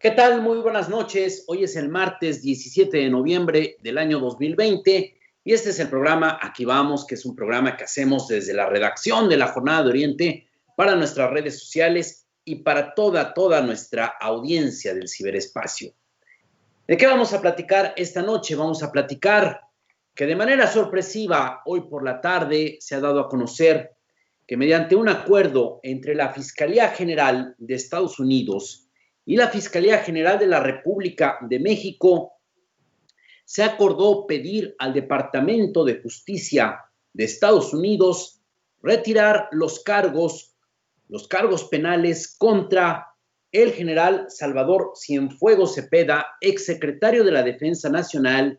¿Qué tal? Muy buenas noches. Hoy es el martes 17 de noviembre del año 2020 y este es el programa Aquí Vamos, que es un programa que hacemos desde la redacción de la Jornada de Oriente para nuestras redes sociales y para toda nuestra audiencia del ciberespacio. ¿De qué vamos a platicar esta noche? Vamos a platicar que de manera sorpresiva hoy por la tarde se ha dado a conocer que mediante un acuerdo entre la Fiscalía General de Estados Unidos y la Fiscalía General de la República de México, se acordó pedir al Departamento de Justicia de Estados Unidos retirar los cargos penales contra el general Salvador Cienfuegos Cepeda, exsecretario de la Defensa Nacional,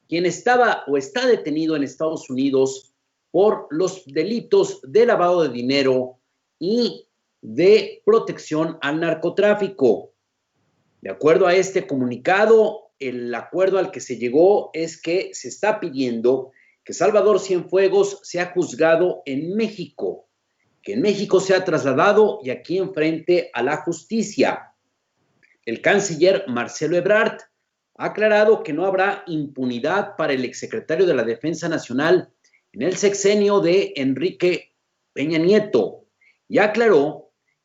quien estaba o está detenido en Estados Unidos por los delitos de lavado de dinero y de protección al narcotráfico. De acuerdo a este comunicado, el acuerdo al que se llegó es que se está pidiendo que Salvador Cienfuegos sea juzgado en México, que en México sea trasladado y aquí enfrente a la justicia. El canciller Marcelo Ebrard ha aclarado que no habrá impunidad para el exsecretario de la Defensa Nacional en el sexenio de Enrique Peña Nieto y aclaró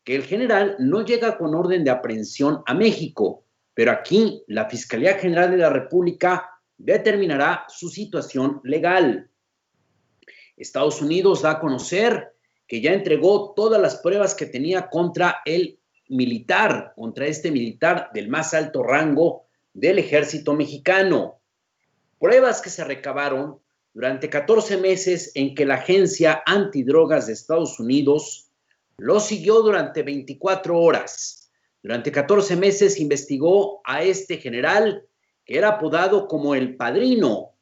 que el general no llega con orden de aprehensión a México, pero aquí la Fiscalía General de la República determinará su situación legal. Estados Unidos da a conocer que ya entregó todas las pruebas que tenía contra este militar del más alto rango del ejército mexicano. Pruebas que se recabaron durante 14 meses en que la Agencia Antidrogas de Estados Unidos lo siguió durante 24 horas. Durante 14 meses investigó a este general que era apodado como el Padrino.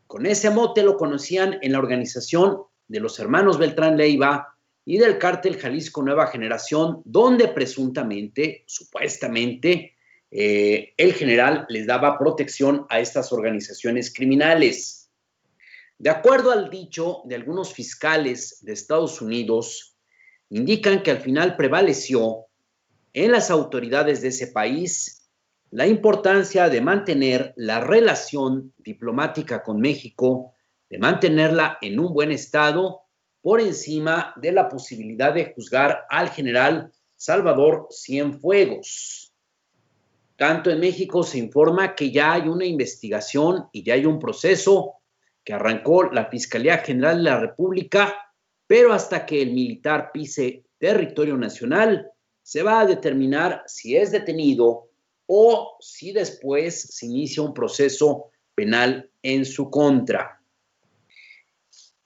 Con ese mote lo conocían en la organización de los hermanos Beltrán Leiva y del cártel Jalisco Nueva Generación, donde presuntamente, supuestamente, el general les daba protección a estas organizaciones criminales. De acuerdo al dicho de algunos fiscales de Estados Unidos, indican que al final prevaleció en las autoridades de ese país la importancia de mantener la relación diplomática con México, de mantenerla en un buen estado por encima de la posibilidad de juzgar al general Salvador Cienfuegos. Tanto en México se informa que ya hay una investigación y ya hay un proceso que arrancó la Fiscalía General de la República, pero hasta que el militar pise territorio nacional, se va a determinar si es detenido o si después se inicia un proceso penal en su contra.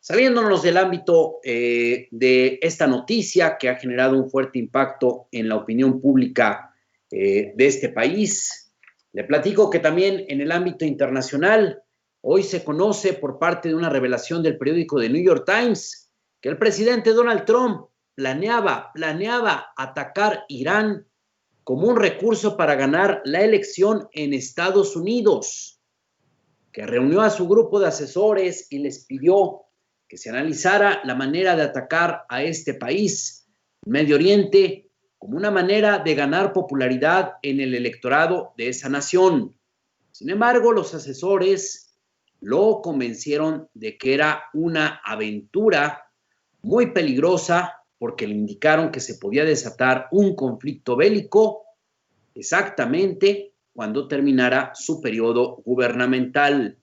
Saliéndonos del ámbito de esta noticia que ha generado un fuerte impacto en la opinión pública de este país, le platico que también en el ámbito internacional, hoy se conoce por parte de una revelación del periódico The New York Times que el presidente Donald Trump planeaba atacar Irán como un recurso para ganar la elección en Estados Unidos, que reunió a su grupo de asesores y les pidió que se analizara la manera de atacar a este país, Medio Oriente, como una manera de ganar popularidad en el electorado de esa nación. Sin embargo, los asesores lo convencieron de que era una aventura muy peligrosa porque le indicaron que se podía desatar un conflicto bélico exactamente cuando terminara su periodo gubernamental.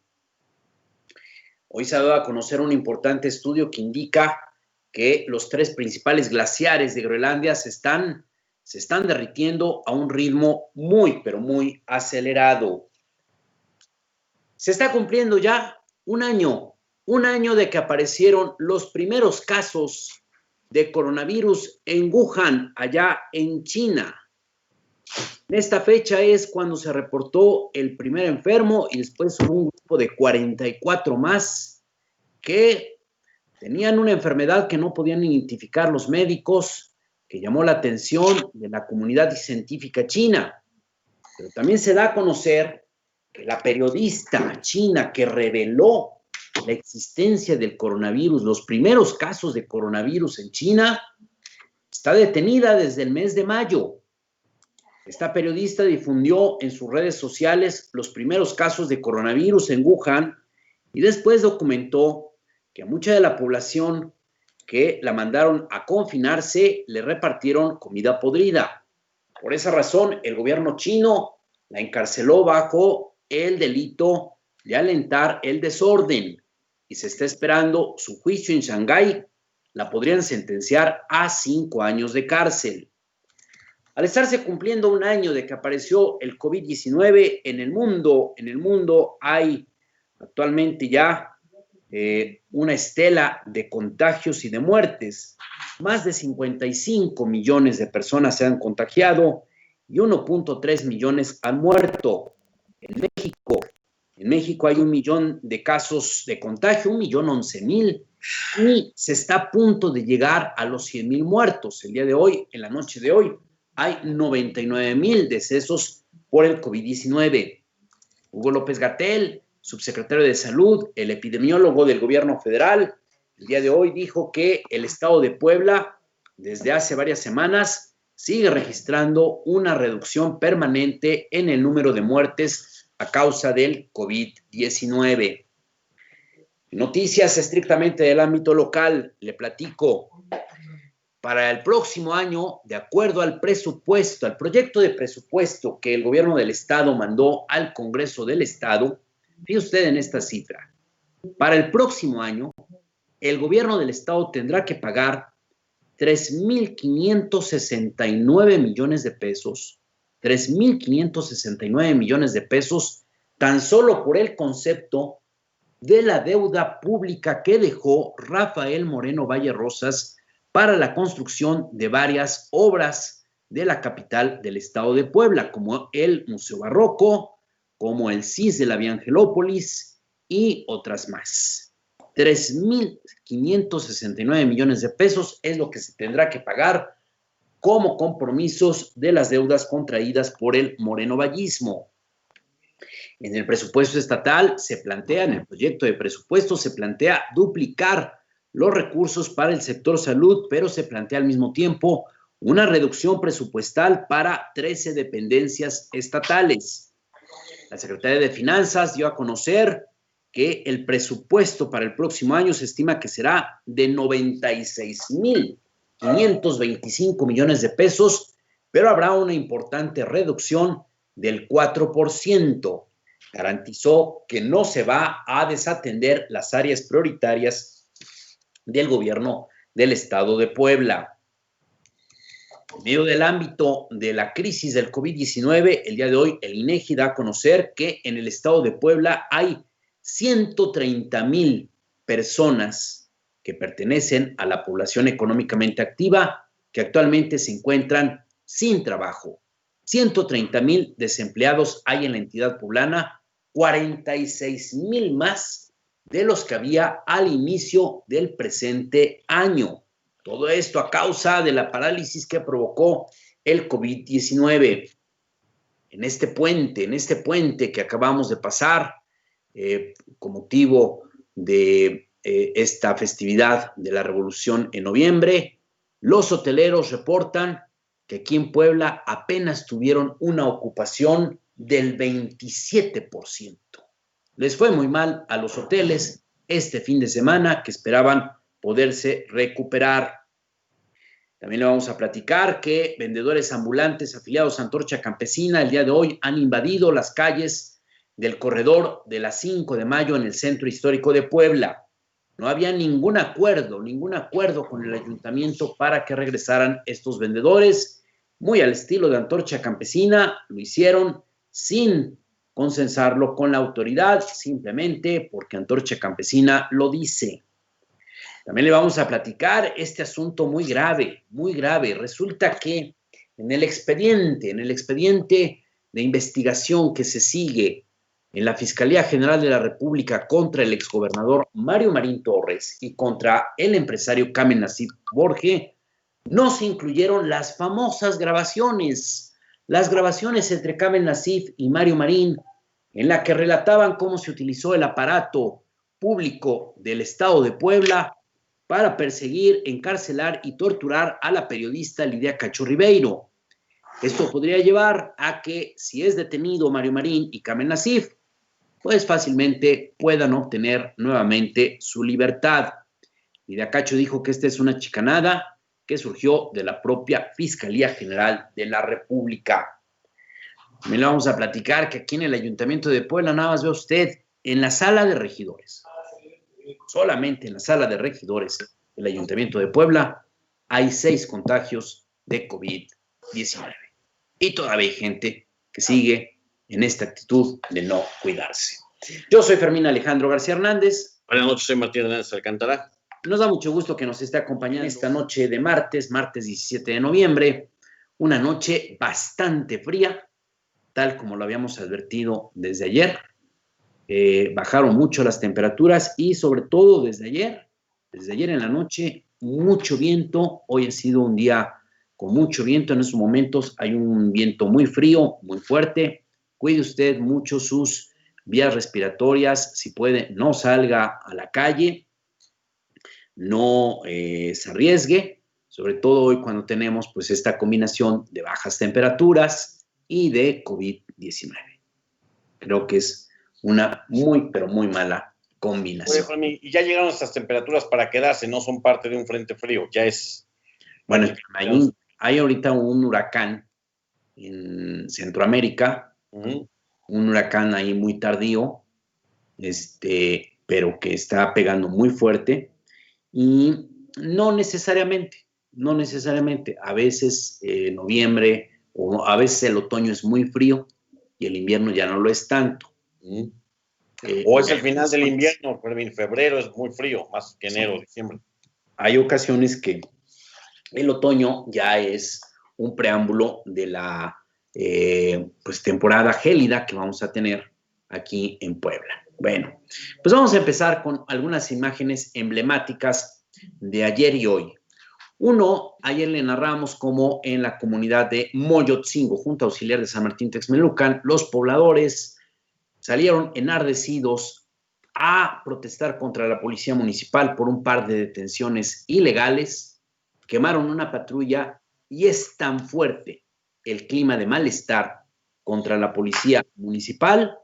Hoy se ha dado a conocer un importante estudio que indica que los 3 principales glaciares de Groenlandia se están derritiendo a un ritmo muy, pero muy acelerado. Se está cumpliendo ya un año de que aparecieron los primeros casos de coronavirus en Wuhan, allá en China. En esta fecha es cuando se reportó el primer enfermo y después hubo un grupo de 44 más que tenían una enfermedad que no podían identificar los médicos, que llamó la atención de la comunidad científica china. Pero también se da a conocer que la periodista china que reveló la existencia del coronavirus, los primeros casos de coronavirus en China, está detenida desde el mes de mayo. Esta periodista difundió en sus redes sociales los primeros casos de coronavirus en Wuhan y después documentó que a mucha de la población que la mandaron a confinarse le repartieron comida podrida. Por esa razón, el gobierno chino la encarceló bajo el delito de alentar el desorden y se está esperando su juicio en Shanghái. La podrían sentenciar a 5 años de cárcel. Al estarse cumpliendo un año de que apareció el COVID-19 en el mundo hay actualmente ya una estela de contagios y de muertes. Más de 55 millones de personas se han contagiado y 1.3 millones han muerto. En México hay 1 millón de casos de contagio, 1.011.000, y se está a punto de llegar a los 100.000 muertos. El día de hoy, en la noche de hoy, hay 99.000 decesos por el COVID-19. Hugo López-Gatell, subsecretario de Salud, el epidemiólogo del gobierno federal, el día de hoy dijo que el estado de Puebla, desde hace varias semanas, sigue registrando una reducción permanente en el número de muertes a causa del COVID-19. Noticias estrictamente del ámbito local, le platico. Para el próximo año, de acuerdo al presupuesto, al proyecto de presupuesto que el gobierno del estado mandó al Congreso del Estado, fíjese usted en esta cifra. Para el próximo año, el gobierno del estado tendrá que pagar 3.569 millones de pesos, 3.569 millones de pesos, tan solo por el concepto de la deuda pública que dejó Rafael Moreno Valle Rosas para la construcción de varias obras de la capital del estado de Puebla, como el Museo Barroco, como el CIS de la Vía Angelópolis y otras más. 3.569 millones de pesos es lo que se tendrá que pagar como compromisos de las deudas contraídas por el morenovallismo. En el presupuesto estatal se plantea, en el proyecto de presupuesto se plantea duplicar los recursos para el sector salud, pero se plantea al mismo tiempo una reducción presupuestal para 13 dependencias estatales. La Secretaría de Finanzas dio a conocer que el presupuesto para el próximo año se estima que será de 96.525 millones de pesos, pero habrá una importante reducción del 4%. Garantizó que no se va a desatender las áreas prioritarias del gobierno del estado de Puebla. En medio del ámbito de la crisis del COVID-19, el día de hoy el INEGI da a conocer que en el estado de Puebla hay 130,000 personas que pertenecen a la población económicamente activa que actualmente se encuentran sin trabajo. 130,000 desempleados hay en la entidad poblana, 46,000 más de los que había al inicio del presente año. Todo esto a causa de la parálisis que provocó el COVID-19. En este puente que acabamos de pasar, con motivo de esta festividad de la Revolución en noviembre, los hoteleros reportan que aquí en Puebla apenas tuvieron una ocupación del 27%. Les fue muy mal a los hoteles este fin de semana, que esperaban poderse recuperar. También le vamos a platicar que vendedores ambulantes afiliados a Antorcha Campesina el día de hoy han invadido las calles del corredor de la 5 de mayo en el centro histórico de Puebla. No había ningún acuerdo con el ayuntamiento para que regresaran estos vendedores. Muy al estilo de Antorcha Campesina, lo hicieron sin consensarlo con la autoridad, simplemente porque Antorcha Campesina lo dice. También le vamos a platicar este asunto muy grave, muy grave. Resulta que en el expediente de investigación que se sigue en la Fiscalía General de la República contra el exgobernador Mario Marín Torres y contra el empresario Kamen Nassif Borge, no se incluyeron las famosas grabaciones, las grabaciones entre Kamen Nassif y Mario Marín, en la que relataban cómo se utilizó el aparato público del estado de Puebla para perseguir, encarcelar y torturar a la periodista Lidia Cacho Ribeiro. Esto podría llevar a que, si es detenido Mario Marín y Kamel Nacif, pues fácilmente puedan obtener nuevamente su libertad. Viracacho dijo que esta es una chicanada que surgió de la propia Fiscalía General de la República. Me lo vamos a platicar que aquí en el Ayuntamiento de Puebla, nada más ve usted, en la sala de regidores, solamente en la sala de regidores del Ayuntamiento de Puebla, hay 6 contagios de COVID-19. Y todavía hay gente que sigue en esta actitud de no cuidarse. Yo soy Fermín Alejandro García Hernández. Buenas noches, soy Martín Hernández Alcántara. Nos da mucho gusto que nos esté acompañando esta noche de martes 17 de noviembre, una noche bastante fría, tal como lo habíamos advertido desde ayer. Bajaron mucho las temperaturas y sobre todo desde ayer en la noche, mucho viento. Hoy ha sido un día con mucho viento. En estos momentos hay un viento muy frío, muy fuerte. Cuide usted mucho sus vías respiratorias. Si puede, no salga a la calle, no se arriesgue, sobre todo hoy cuando tenemos pues esta combinación de bajas temperaturas y de COVID-19. Creo que es una muy, pero muy mala combinación. Oye, y ya llegaron estas temperaturas para quedarse, no son parte de un frente frío, ya es... Bueno, hay ahorita un huracán en Centroamérica, un huracán ahí muy tardío, pero que está pegando muy fuerte, y no necesariamente, a veces noviembre o a veces el otoño es muy frío y el invierno ya no lo es tanto. O es el final del invierno, febrero es muy frío, más que enero, diciembre. Hay ocasiones que el otoño ya es un preámbulo de la pues temporada gélida que vamos a tener aquí en Puebla. Bueno, pues vamos a empezar con algunas imágenes emblemáticas de ayer y hoy. Uno, ayer le narramos cómo en la comunidad de Moyotzingo, Junta Auxiliar de San Martín Texmelucan, los pobladores salieron enardecidos a protestar contra la policía municipal por un par de detenciones ilegales, quemaron una patrulla y es tan fuerte el clima de malestar contra la policía municipal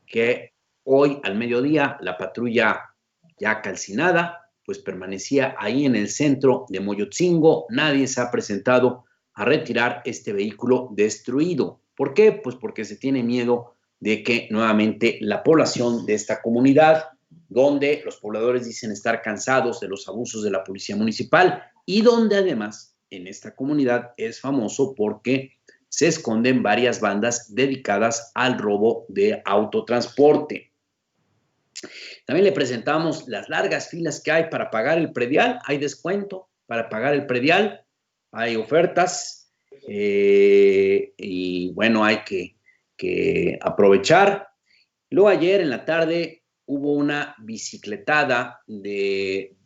que hoy al mediodía la patrulla ya calcinada pues permanecía ahí en el centro de Moyotzingo. Nadie se ha presentado a retirar este vehículo destruido. ¿Por qué? Pues porque se tiene miedo de que nuevamente la población de esta comunidad, donde los pobladores dicen estar cansados de los abusos de la policía municipal y donde además en esta comunidad es famoso porque se esconden varias bandas dedicadas al robo de autotransporte. También le presentamos las largas filas que hay para pagar el predial. Hay descuento para pagar el predial, hay ofertas y bueno, hay que aprovechar. Luego ayer en la tarde hubo una bicicletada de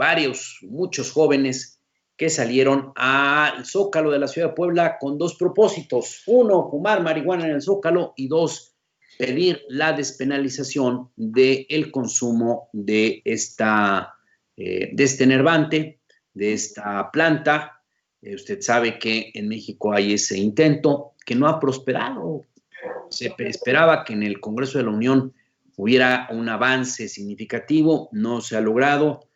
muchos jóvenes que salieron al Zócalo de la ciudad de Puebla con 2 propósitos. 1, fumar marihuana en el Zócalo y 2, pedir la despenalización del consumo de este enervante, de esta planta. Usted sabe que en México hay ese intento que no ha prosperado. Se esperaba que en el Congreso de la Unión hubiera un avance significativo, no se ha logrado.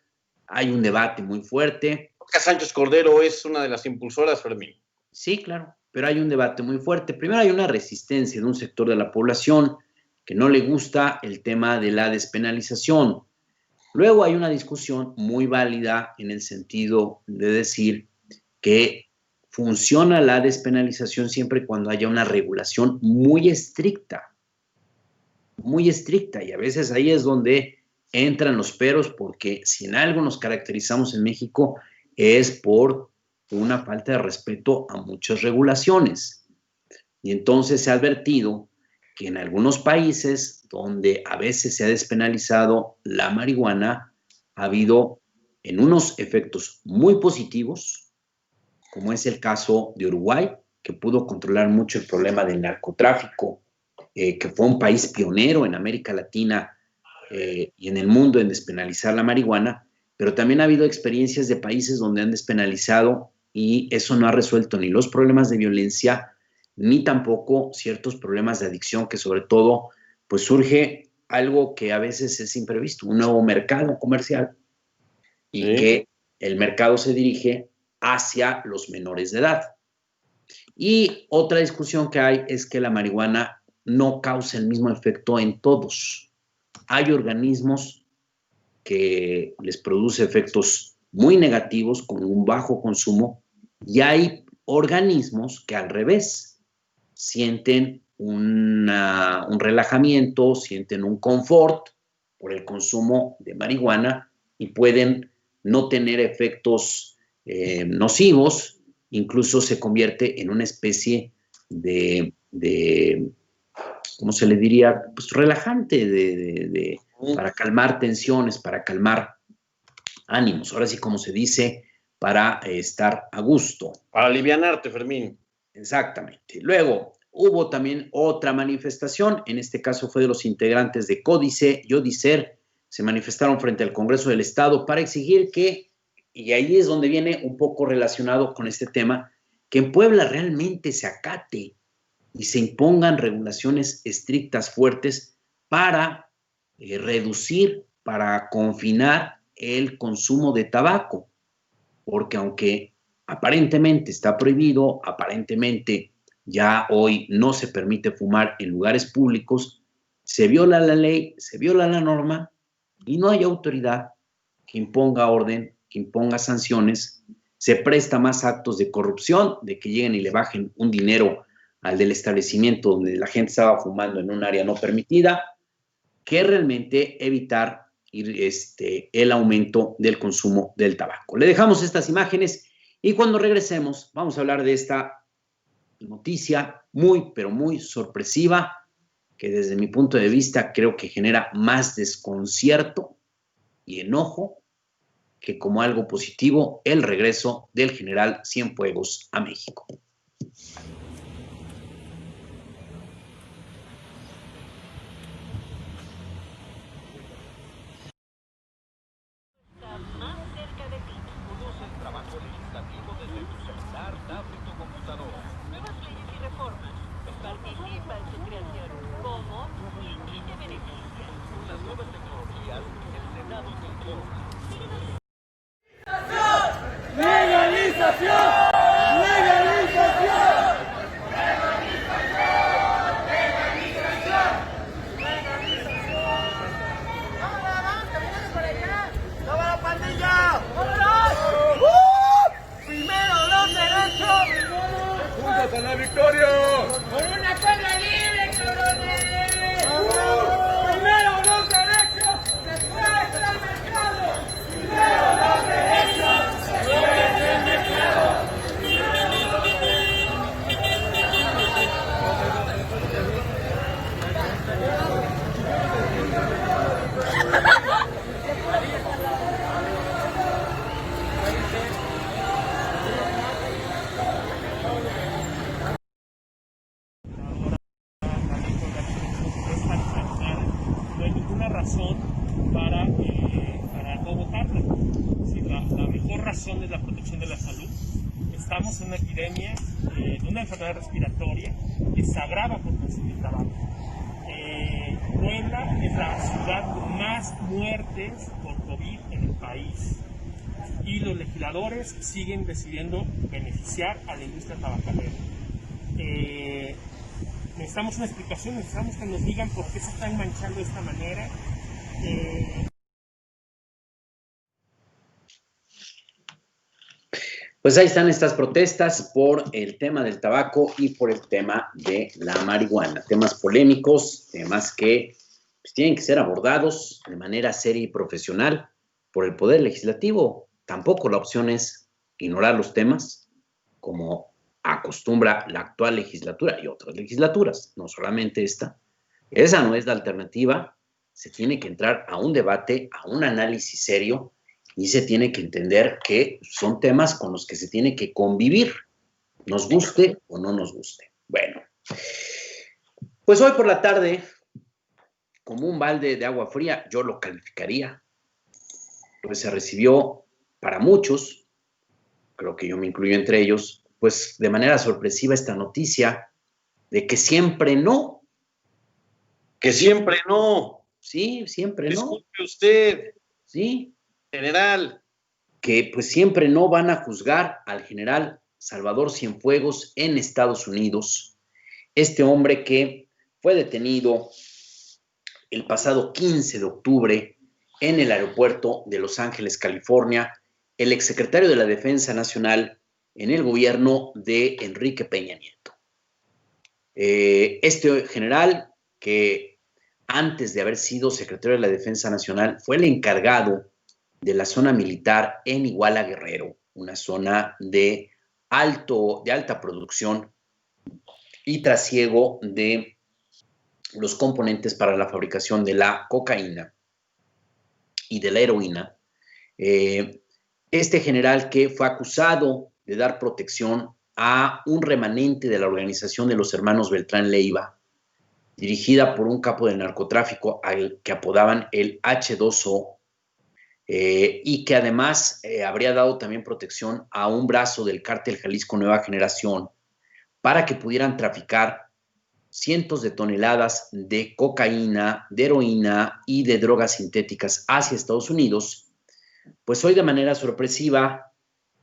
Hay un debate muy fuerte. Sánchez Cordero es una de las impulsoras, Fermín. Sí, claro, pero hay un debate muy fuerte. Primero hay una resistencia de un sector de la población que no le gusta el tema de la despenalización. Luego hay una discusión muy válida en el sentido de decir que funciona la despenalización siempre y cuando haya una regulación muy estricta, y a veces ahí es donde entran los peros, porque si en algo nos caracterizamos en México es por una falta de respeto a muchas regulaciones. Y entonces se ha advertido que en algunos países donde a veces se ha despenalizado la marihuana, ha habido en unos efectos muy positivos, como es el caso de Uruguay, que pudo controlar mucho el problema del narcotráfico, que fue un país pionero en América Latina y en el mundo en despenalizar la marihuana, pero también ha habido experiencias de países donde han despenalizado y eso no ha resuelto ni los problemas de violencia, ni tampoco ciertos problemas de adicción, que sobre todo pues surge algo que a veces es imprevisto, un nuevo mercado comercial, y Sí. que el mercado se dirige hacia los menores de edad. Y otra discusión que hay es que la marihuana no causa el mismo efecto en todos. Hay organismos que les produce efectos muy negativos con un bajo consumo, y hay organismos que al revés sienten un relajamiento, sienten un confort por el consumo de marihuana y pueden no tener efectos nocivos, incluso se convierte en una especie de ¿cómo se le diría? Pues relajante, para calmar tensiones, para calmar ánimos. Ahora sí, como se dice, para estar a gusto. Para alivianarte, Fermín. Exactamente. Luego, hubo también otra manifestación, en este caso fue de los integrantes de Códice y Odiser, se manifestaron frente al Congreso del Estado para exigir que, y ahí es donde viene un poco relacionado con este tema, que en Puebla realmente se acate y se impongan regulaciones estrictas, fuertes, para reducir, para confinar el consumo de tabaco, porque aunque aparentemente está prohibido, aparentemente ya hoy no se permite fumar en lugares públicos, se viola la ley, se viola la norma y no hay autoridad que imponga orden, que imponga sanciones, se presta más actos de corrupción, de que lleguen y le bajen un dinero al del establecimiento donde la gente estaba fumando en un área no permitida, que realmente evitar el aumento del consumo del tabaco. Le dejamos estas imágenes y cuando regresemos vamos a hablar de esta noticia muy, pero muy sorpresiva, que desde mi punto de vista creo que genera más desconcierto y enojo que como algo positivo el regreso del general Cienfuegos a México. ¡La victoria! ¡Por una Puebla libre, cabrones! ¡Primero los derechos, después el mercado! ¡Primero los derechos, después el mercado! No hay ninguna razón para no votarla. Sí, la mejor razón es la protección de la salud. Estamos en una epidemia de una enfermedad respiratoria que se agrava por consumir tabaco. Puebla es la ciudad con más muertes por COVID en el país y los legisladores siguen decidiendo beneficiar a la industria tabacalera. Necesitamos una explicación, necesitamos que nos digan por qué se están manchando de esta manera. Pues ahí están estas protestas por el tema del tabaco y por el tema de la marihuana. Temas polémicos, temas que pues, tienen que ser abordados de manera seria y profesional por el Poder Legislativo. Tampoco la opción es ignorar los temas, como acostumbra la actual legislatura y otras legislaturas, no solamente esta. Esa no es la alternativa. Se tiene que entrar a un debate, a un análisis serio, y se tiene que entender que son temas con los que se tiene que convivir, nos guste o no nos guste. Bueno, pues hoy por la tarde, como un balde de agua fría, yo lo calificaría, pues se recibió para muchos creo que yo me incluyo entre ellos, pues de manera sorpresiva esta noticia de que siempre no. Que siempre no. Sí, siempre no. Disculpe usted. Sí. General. Que pues siempre no van a juzgar al general Salvador Cienfuegos en Estados Unidos. Este hombre que fue detenido el pasado 15 de octubre en el aeropuerto de Los Ángeles, California, el exsecretario de la Defensa Nacional en el gobierno de Enrique Peña Nieto. Este general, que antes de haber sido secretario de la Defensa Nacional, fue el encargado de la zona militar en Iguala Guerrero, una zona de alta producción y trasiego de los componentes para la fabricación de la cocaína y de la heroína. Este general, que fue acusado de dar protección a un remanente de la organización de los hermanos Beltrán Leiva, dirigida por un capo del narcotráfico al que apodaban el H2O, y que además habría dado también protección a un brazo del cártel Jalisco Nueva Generación para que pudieran traficar cientos de toneladas de cocaína, de heroína y de drogas sintéticas hacia Estados Unidos. Pues hoy, de manera sorpresiva,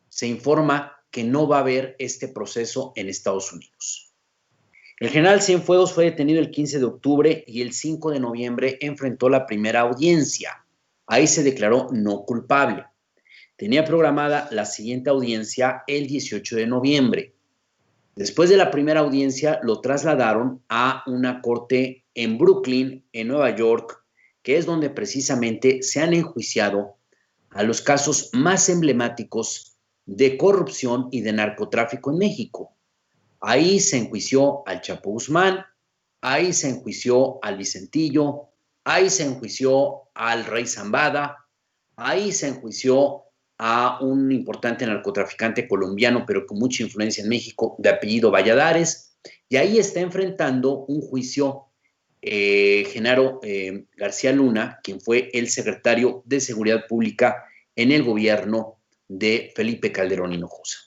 se informa que no va a haber este proceso en Estados Unidos. El general Cienfuegos fue detenido el 15 de octubre y el 5 de noviembre enfrentó la primera audiencia. Ahí se declaró no culpable. Tenía programada la siguiente audiencia el 18 de noviembre. Después de la primera audiencia, lo trasladaron a una corte en Brooklyn, en Nueva York, que es donde precisamente se han enjuiciado a los casos más emblemáticos de corrupción y de narcotráfico en México. Ahí se enjuició al Chapo Guzmán, ahí se enjuició al Vicentillo, ahí se enjuició al Rey Zambada, ahí se enjuició a un importante narcotraficante colombiano, pero con mucha influencia en México, de apellido Valladares, y ahí está enfrentando un juicio Genaro García Luna, quien fue el secretario de Seguridad Pública en el gobierno de Felipe Calderón Hinojosa.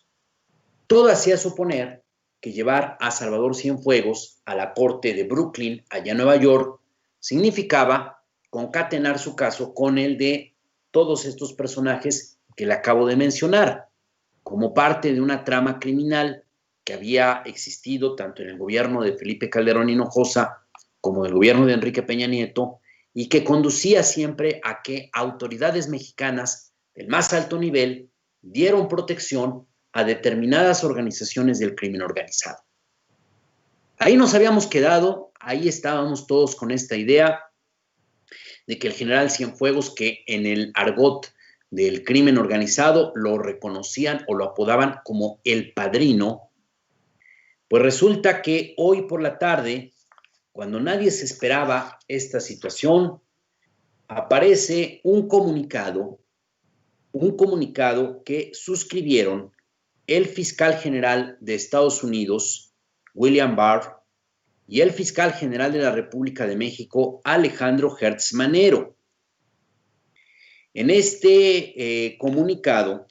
Todo hacía suponer que llevar a Salvador Cienfuegos a la corte de Brooklyn, allá en Nueva York, significaba concatenar su caso con el de todos estos personajes que le acabo de mencionar, como parte de una trama criminal que había existido tanto en el gobierno de Felipe Calderón Hinojosa como en el gobierno de Enrique Peña Nieto, y que conducía siempre a que autoridades mexicanas del más alto nivel dieron protección a determinadas organizaciones del crimen organizado. Ahí nos habíamos quedado, ahí estábamos todos con esta idea de que el general Cienfuegos, que en el argot del crimen organizado lo reconocían o lo apodaban como el padrino, pues resulta que hoy por la tarde, cuando nadie se esperaba esta situación, aparece un comunicado que suscribieron el fiscal general de Estados Unidos, William Barr, y el fiscal general de la República de México, Alejandro Hertz Manero. En este comunicado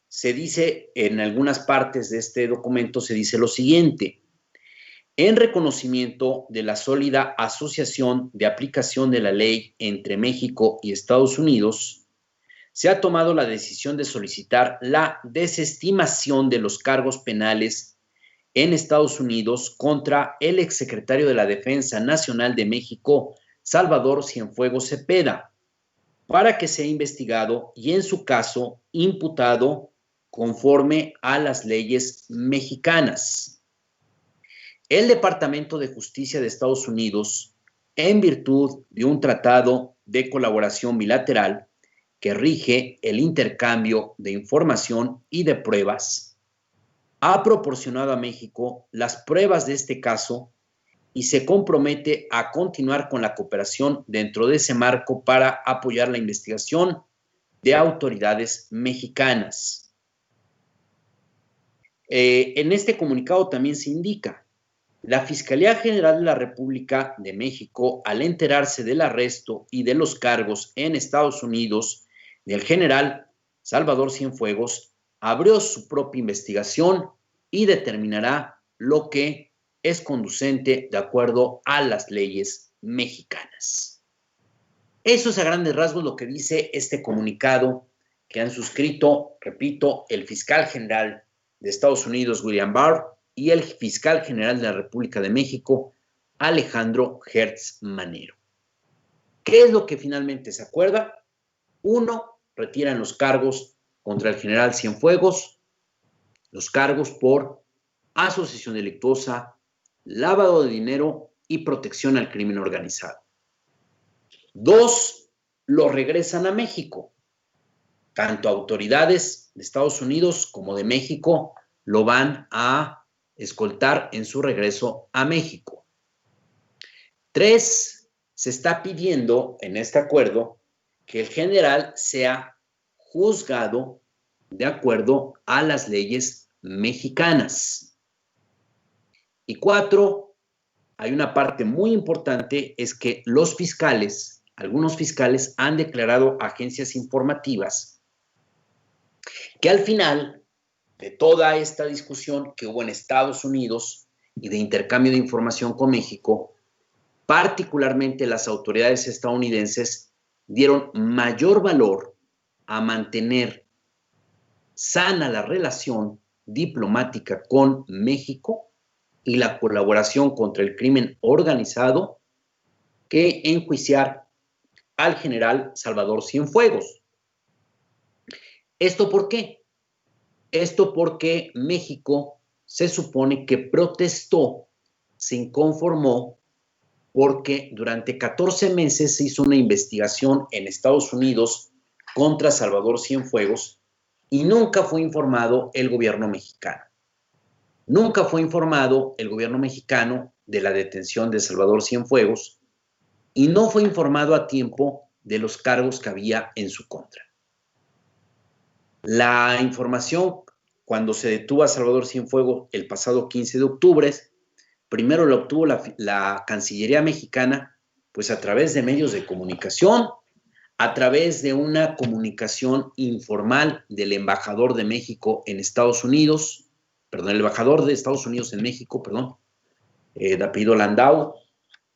se dice, en algunas partes de este documento se dice lo siguiente: en reconocimiento de la sólida asociación de aplicación de la ley entre México y Estados Unidos, se ha tomado la decisión de solicitar la desestimación de los cargos penales en Estados Unidos contra el exsecretario de la Defensa Nacional de México, Salvador Cienfuegos Cepeda, para que sea investigado y, en su caso, imputado conforme a las leyes mexicanas. El Departamento de Justicia de Estados Unidos, en virtud de un tratado de colaboración bilateral que rige el intercambio de información y de pruebas, ha proporcionado a México las pruebas de este caso y se compromete a continuar con la cooperación dentro de ese marco para apoyar la investigación de autoridades mexicanas. En este comunicado también se indica: la Fiscalía General de la República de México, al enterarse del arresto y de los cargos en Estados Unidos del general Salvador Cienfuegos, abrió su propia investigación y determinará lo que es conducente de acuerdo a las leyes mexicanas. Eso es a grandes rasgos lo que dice este comunicado que han suscrito, repito, el fiscal general de Estados Unidos, William Barr, y el fiscal general de la República de México, Alejandro Gertz Manero. ¿Qué es lo que finalmente se acuerda? 1, retiran los cargos contra el general Cienfuegos, los cargos por asociación delictuosa, lavado de dinero y protección al crimen organizado. 2, lo regresan a México. Tanto autoridades de Estados Unidos como de México lo van a escoltar en su regreso a México. 3, se está pidiendo en este acuerdo que el general sea juzgado de acuerdo a las leyes mexicanas. Y 4, hay una parte muy importante, es que los fiscales, algunos fiscales han declarado a agencias informativas que al final de toda esta discusión que hubo en Estados Unidos y de intercambio de información con México, particularmente las autoridades estadounidenses dieron mayor valor a mantener sana la relación diplomática con México y la colaboración contra el crimen organizado que enjuiciar al general Salvador Cienfuegos. ¿Esto por qué? Esto porque México se supone que protestó, se inconformó, porque durante 14 meses se hizo una investigación en Estados Unidos contra Salvador Cienfuegos y nunca fue informado el gobierno mexicano. Nunca fue informado el gobierno mexicano de la detención de Salvador Cienfuegos y no fue informado a tiempo de los cargos que había en su contra. La información, cuando se detuvo a Salvador Cienfuegos el pasado 15 de octubre, primero lo obtuvo la Cancillería mexicana, pues a través de medios de comunicación, a través de una comunicación informal del embajador de México en Estados Unidos, el embajador de Estados Unidos en México, de apellido Landau,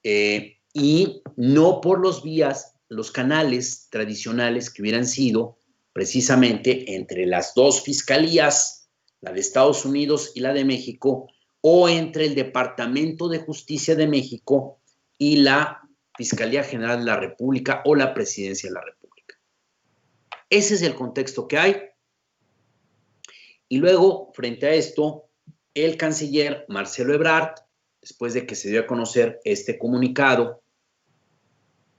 y no por los canales tradicionales que hubieran sido precisamente entre las dos fiscalías, la de Estados Unidos y la de México, o entre el Departamento de Justicia de México y la Fiscalía General de la República o la Presidencia de la República. Ese es el contexto que hay. Y luego, frente a esto, el canciller Marcelo Ebrard, después de que se dio a conocer este comunicado,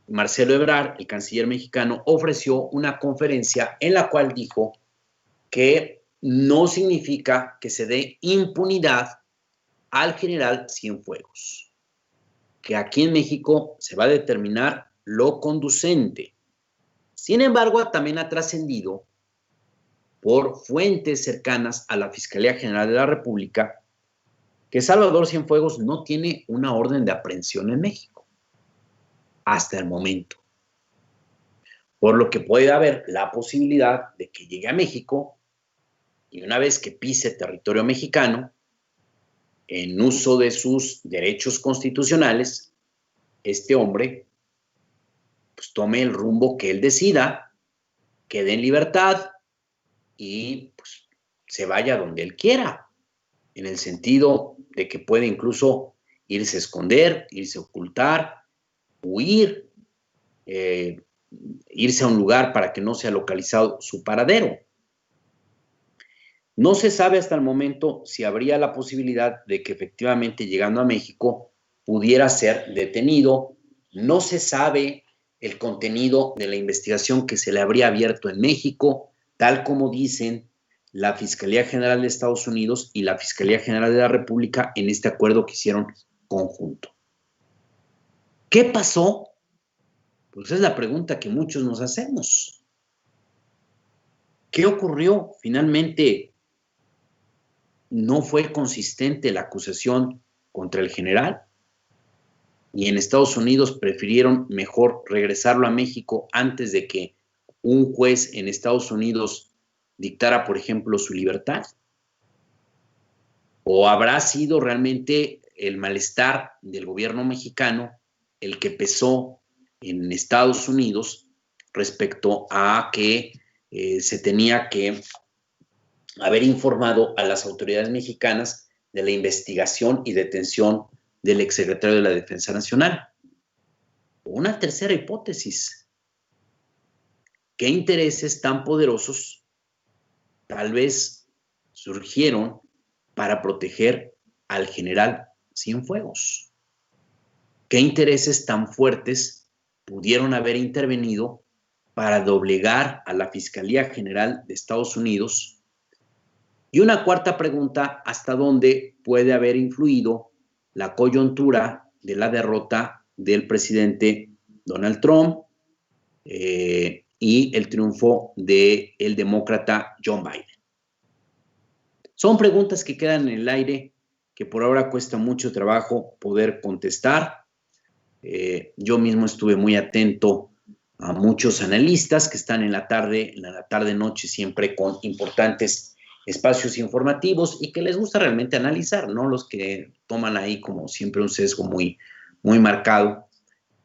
Marcelo Ebrard, el canciller mexicano, ofreció una conferencia en la cual dijo que no significa que se dé impunidad al general Cienfuegos, que aquí en México se va a determinar lo conducente. Sin embargo, también ha trascendido por fuentes cercanas a la Fiscalía General de la República que Salvador Cienfuegos no tiene una orden de aprehensión en México hasta el momento, por lo que puede haber la posibilidad de que llegue a México y una vez que pise territorio mexicano, en uso de sus derechos constitucionales, este hombre pues tome el rumbo que él decida, quede en libertad y pues se vaya donde él quiera, en el sentido de que puede incluso irse a esconder, irse a ocultar, huir, irse a un lugar para que no sea localizado su paradero. No se sabe hasta el momento si habría la posibilidad de que efectivamente llegando a México pudiera ser detenido. No se sabe el contenido de la investigación que se le habría abierto en México, tal como dicen la Fiscalía General de Estados Unidos y la Fiscalía General de la República en este acuerdo que hicieron conjunto. ¿Qué pasó? Pues es la pregunta que muchos nos hacemos. ¿Qué ocurrió? Finalmente, ¿no fue consistente la acusación contra el general? Y en Estados Unidos prefirieron mejor regresarlo a México antes de que un juez en Estados Unidos dictara, por ejemplo, su libertad? ¿O habrá sido realmente el malestar del gobierno mexicano el que pesó en Estados Unidos respecto a que se tenía que haber informado a las autoridades mexicanas de la investigación y detención del exsecretario de la Defensa Nacional? Una tercera hipótesis: ¿qué intereses tan poderosos tal vez surgieron para proteger al general Cienfuegos? ¿Qué intereses tan fuertes pudieron haber intervenido para doblegar a la Fiscalía General de Estados Unidos? Y una cuarta pregunta: ¿hasta dónde puede haber influido la coyuntura de la derrota del presidente Donald Trump y el triunfo del demócrata John Biden? Son preguntas que quedan en el aire, que por ahora cuesta mucho trabajo poder contestar. Yo mismo estuve muy atento a muchos analistas que están en la tarde-noche siempre con importantes espacios informativos y que les gusta realmente analizar, ¿no? Los que toman ahí como siempre un sesgo muy, muy marcado.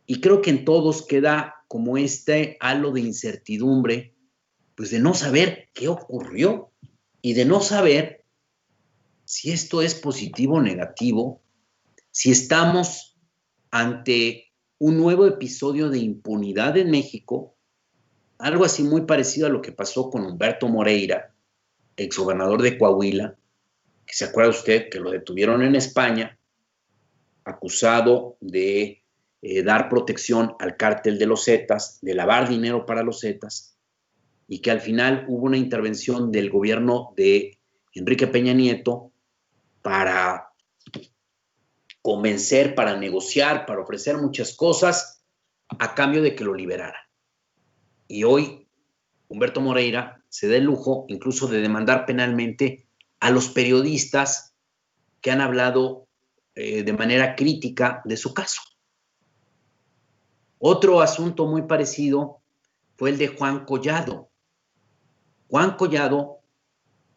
Y creo que en todos queda como este halo de incertidumbre, pues de no saber qué ocurrió y de no saber si esto es positivo o negativo, si estamos ante un nuevo episodio de impunidad en México, algo así muy parecido a lo que pasó con Humberto Moreira, exgobernador de Coahuila, que se acuerda usted que lo detuvieron en España, acusado de dar protección al cártel de los Zetas, de lavar dinero para los Zetas, y que al final hubo una intervención del gobierno de Enrique Peña Nieto para convencer, para negociar, para ofrecer muchas cosas a cambio de que lo liberara. Y hoy Humberto Moreira se da el lujo incluso de demandar penalmente a los periodistas que han hablado de manera crítica de su caso. Otro asunto muy parecido fue el de Juan Collado. Juan Collado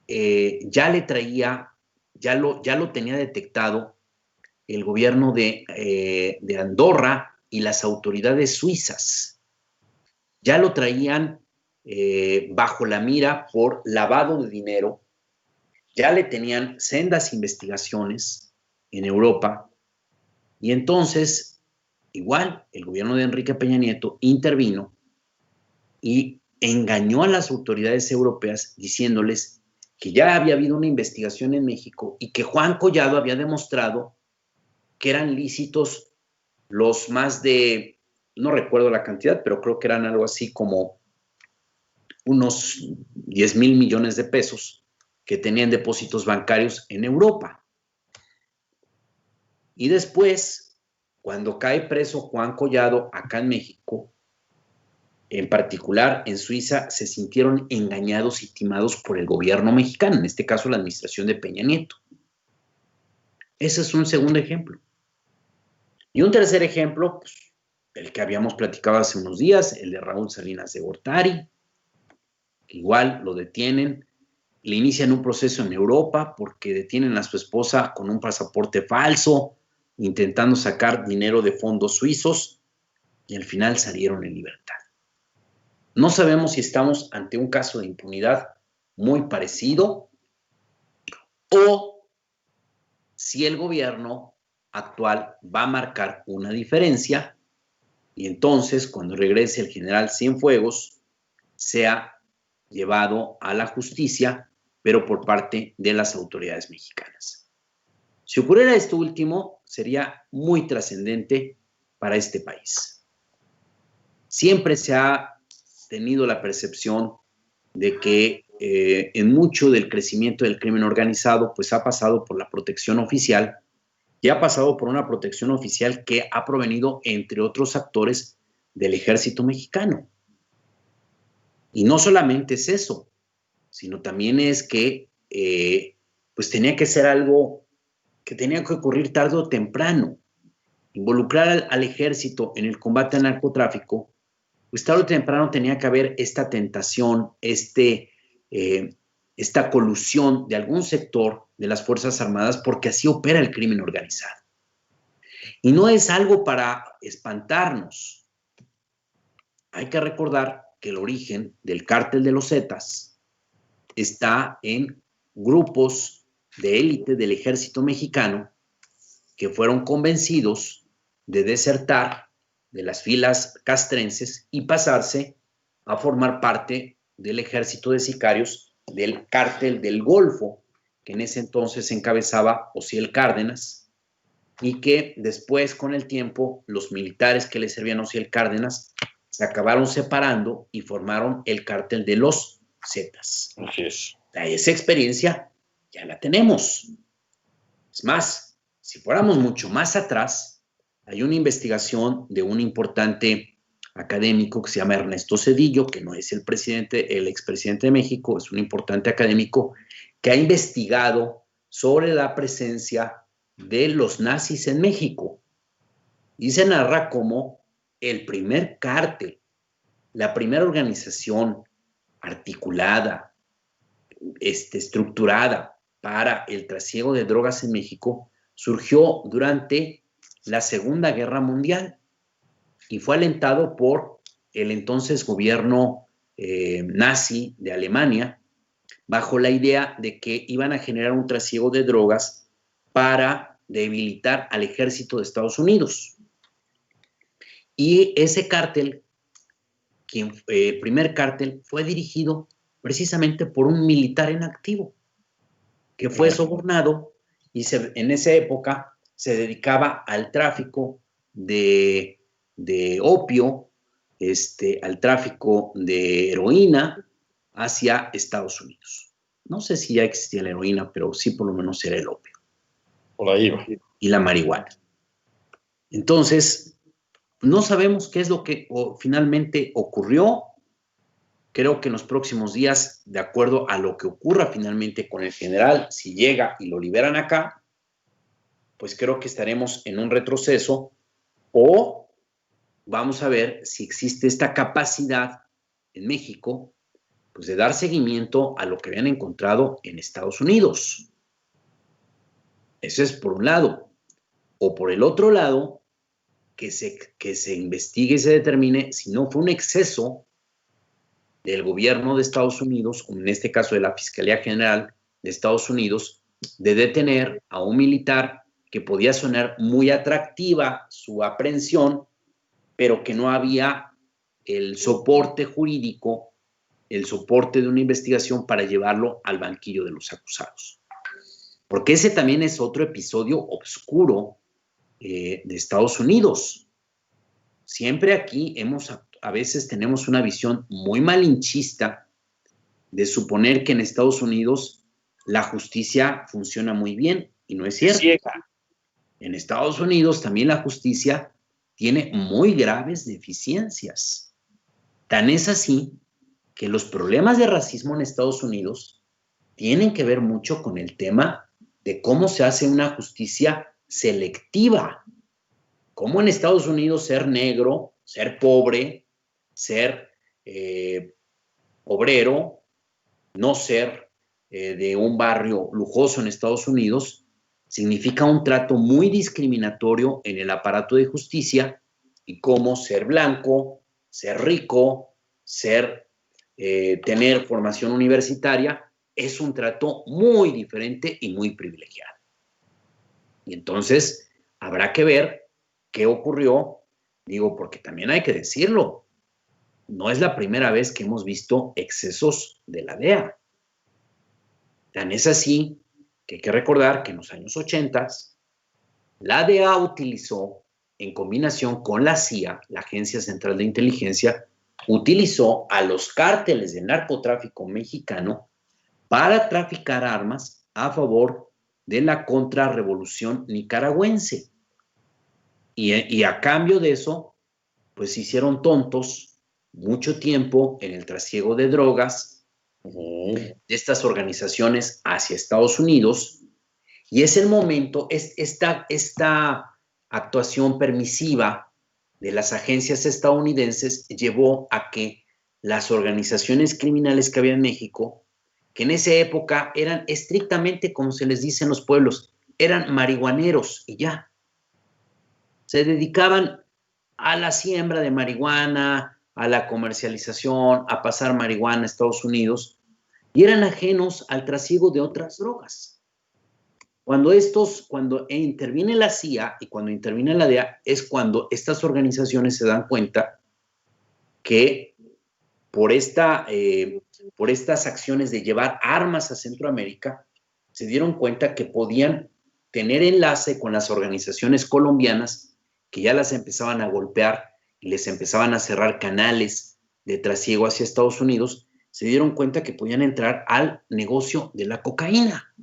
ya lo tenía detectado el gobierno de Andorra y las autoridades suizas. Ya lo traían bajo la mira por lavado de dinero, ya le tenían sendas investigaciones en Europa, y entonces, igual, el gobierno de Enrique Peña Nieto intervino y engañó a las autoridades europeas diciéndoles que ya había habido una investigación en México y que Juan Collado había demostrado que eran lícitos los más de, no recuerdo la cantidad, pero creo que eran algo así como unos 10,000 millones de pesos que tenían depósitos bancarios en Europa. Y después, cuando cae preso Juan Collado acá en México, en particular en Suiza, se sintieron engañados y timados por el gobierno mexicano, en este caso la administración de Peña Nieto. Ese es un segundo ejemplo. Y un tercer ejemplo, pues, el que habíamos platicado hace unos días, el de Raúl Salinas de Gortari, que igual lo detienen, le inician un proceso en Europa porque detienen a su esposa con un pasaporte falso, intentando sacar dinero de fondos suizos, y al final salieron en libertad. No sabemos si estamos ante un caso de impunidad muy parecido o si el gobierno actual va a marcar una diferencia y entonces cuando regrese el general Cienfuegos sea llevado a la justicia, pero por parte de las autoridades mexicanas. Si ocurriera esto último, sería muy trascendente para este país. Siempre se ha tenido la percepción de que en mucho del crecimiento del crimen organizado pues ha pasado por la protección oficial y ha pasado por una protección oficial que ha provenido, entre otros actores, del ejército mexicano. Y no solamente es eso, sino también es que pues tenía que ser algo que tenía que ocurrir tarde o temprano. Involucrar al ejército en el combate al narcotráfico, pues tarde o temprano tenía que haber esta tentación, este esta colusión de algún sector de las Fuerzas Armadas, porque así opera el crimen organizado. Y no es algo para espantarnos. Hay que recordar que el origen del cártel de los Zetas está en grupos de élite del ejército mexicano que fueron convencidos de desertar de las filas castrenses y pasarse a formar parte del ejército de sicarios del cártel del Golfo, que en ese entonces encabezaba Osiel Cárdenas, y que después, con el tiempo, los militares que le servían a Osiel Cárdenas se acabaron separando y formaron el cártel de los Zetas. Así es. Esa experiencia ya la tenemos. Es más, si fuéramos mucho más atrás, hay una investigación de un importante académico que se llama Ernesto Zedillo, que no es el expresidente de México, es un importante académico que ha investigado sobre la presencia de los nazis en México. Y se narra como el primer cártel, la primera organización articulada, estructurada para el trasiego de drogas en México, surgió durante la Segunda Guerra Mundial y fue alentado por el entonces gobierno nazi de Alemania, bajo la idea de que iban a generar un trasiego de drogas para debilitar al ejército de Estados Unidos. Y ese cártel, el primer cártel, fue dirigido precisamente por un militar en activo, que fue sobornado y en esa época se dedicaba al tráfico de opio, al tráfico de heroína hacia Estados Unidos. No sé si ya existía la heroína, pero sí por lo menos era el opio. Por ahí va. Y la marihuana. Entonces, no sabemos qué es lo que finalmente ocurrió. Creo que en los próximos días, de acuerdo a lo que ocurra finalmente con el general, si llega y lo liberan acá, pues creo que estaremos en un retroceso, o vamos a ver si existe esta capacidad en México, pues de dar seguimiento a lo que habían encontrado en Estados Unidos. Eso es por un lado. O por el otro lado, que se investigue y se determine si no fue un exceso del gobierno de Estados Unidos, como en este caso de la Fiscalía General de Estados Unidos, de detener a un militar que podía sonar muy atractiva su aprehensión, pero que no había el soporte jurídico, el soporte de una investigación para llevarlo al banquillo de los acusados. Porque ese también es otro episodio oscuro de Estados Unidos. Siempre aquí a veces tenemos una visión muy malinchista de suponer que en Estados Unidos la justicia funciona muy bien, y no es cierto. Ciega. En Estados Unidos también la justicia tiene muy graves deficiencias. Tan es así que los problemas de racismo en Estados Unidos tienen que ver mucho con el tema de cómo se hace una justicia selectiva. Cómo en Estados Unidos ser negro, ser pobre, ser obrero, no ser de un barrio lujoso en Estados Unidos, significa un trato muy discriminatorio en el aparato de justicia, y cómo ser blanco, ser rico, tener formación universitaria es un trato muy diferente y muy privilegiado. Y entonces habrá que ver qué ocurrió, digo, porque también hay que decirlo, no es la primera vez que hemos visto excesos de la DEA. Tan es así que hay que recordar que en los años 80 la DEA utilizó, en combinación con la CIA, la Agencia Central de Inteligencia, utilizó a los cárteles de narcotráfico mexicano para traficar armas a favor de la contrarrevolución nicaragüense. Y a cambio de eso, pues se hicieron tontos mucho tiempo en el trasiego de drogas de estas organizaciones hacia Estados Unidos, y es el momento, esta actuación permisiva de las agencias estadounidenses llevó a que las organizaciones criminales que había en México que en esa época eran estrictamente, como se les dice en los pueblos, eran marihuaneros y ya. Se dedicaban a la siembra de marihuana, a la comercialización, a pasar marihuana a Estados Unidos, y eran ajenos al trasiego de otras drogas. Cuando interviene la CIA y cuando interviene la DEA, es cuando estas organizaciones se dan cuenta que por estas acciones de llevar armas a Centroamérica, se dieron cuenta que podían tener enlace con las organizaciones colombianas que ya las empezaban a golpear y les empezaban a cerrar canales de trasiego hacia Estados Unidos. Se dieron cuenta que podían entrar al negocio de la cocaína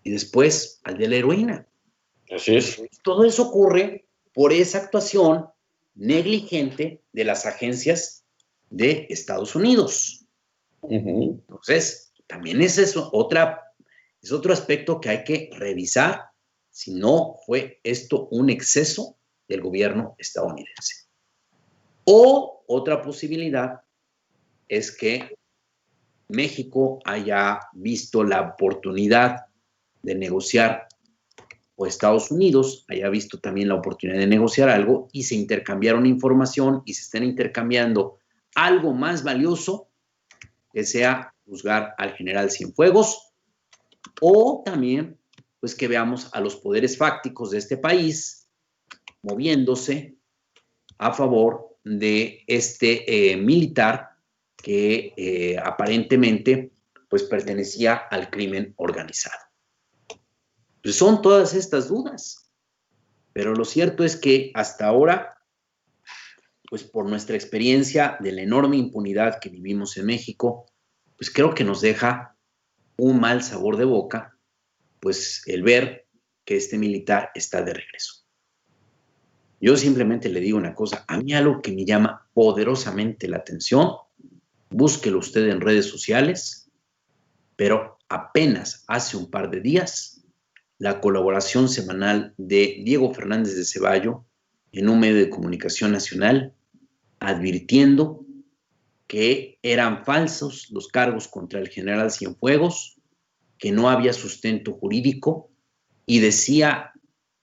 y después al de la heroína. Así es. Todo eso ocurre por esa actuación negligente de las agencias de Estados Unidos. Entonces, también es otro aspecto que hay que revisar si no fue esto un exceso del gobierno estadounidense. O otra posibilidad es que México haya visto la oportunidad de negociar, o Estados Unidos haya visto también la oportunidad de negociar algo y se intercambiaron información y se estén intercambiando algo más valioso, que sea juzgar al general Cienfuegos, o también pues que veamos a los poderes fácticos de este país moviéndose a favor de este militar que aparentemente pues pertenecía al crimen organizado. Pues son todas estas dudas, pero lo cierto es que hasta ahora, pues por nuestra experiencia de la enorme impunidad que vivimos en México, pues creo que nos deja un mal sabor de boca, pues el ver que este militar está de regreso. Yo simplemente le digo una cosa, a mí algo que me llama poderosamente la atención, búsquelo usted en redes sociales, pero apenas hace un par de días, la colaboración semanal de Diego Fernández de Ceballo en un medio de comunicación nacional, advirtiendo que eran falsos los cargos contra el general Cienfuegos, que no había sustento jurídico, y decía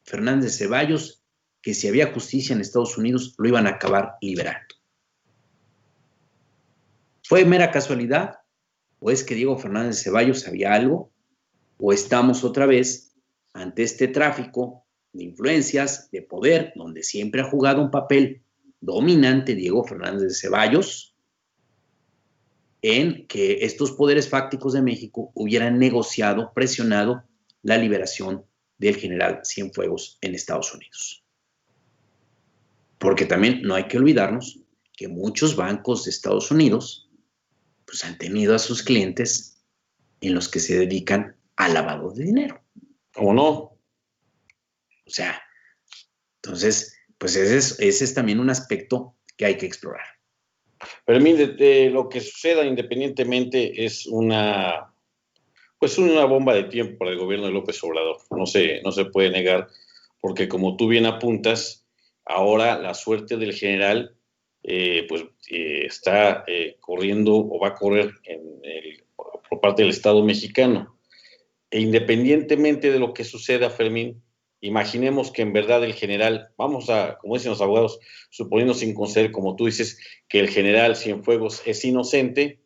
Fernández de Ceballos que si había justicia en Estados Unidos lo iban a acabar liberando. ¿Fue mera casualidad? ¿O es que Diego Fernández de Ceballos sabía algo? ¿O estamos otra vez ante este tráfico de influencias, de poder, donde siempre ha jugado un papel dominante Diego Fernández de Ceballos, en que estos poderes fácticos de México hubieran negociado, presionado la liberación del general Cienfuegos en Estados Unidos? Porque también no hay que olvidarnos que muchos bancos de Estados Unidos pues han tenido a sus clientes en los que se dedican al lavado de dinero. ¿Cómo no? O sea, entonces, pues ese es también un aspecto que hay que explorar. Pero mire, lo que suceda independientemente es una bomba de tiempo para el gobierno de López Obrador. No se puede negar, porque como tú bien apuntas, ahora la suerte del general está corriendo o va a correr por parte del Estado mexicano. E independientemente de lo que suceda, Fermín, imaginemos que en verdad el general, vamos a, como dicen los abogados, suponiendo sin conceder, como tú dices, que el general Cienfuegos es inocente,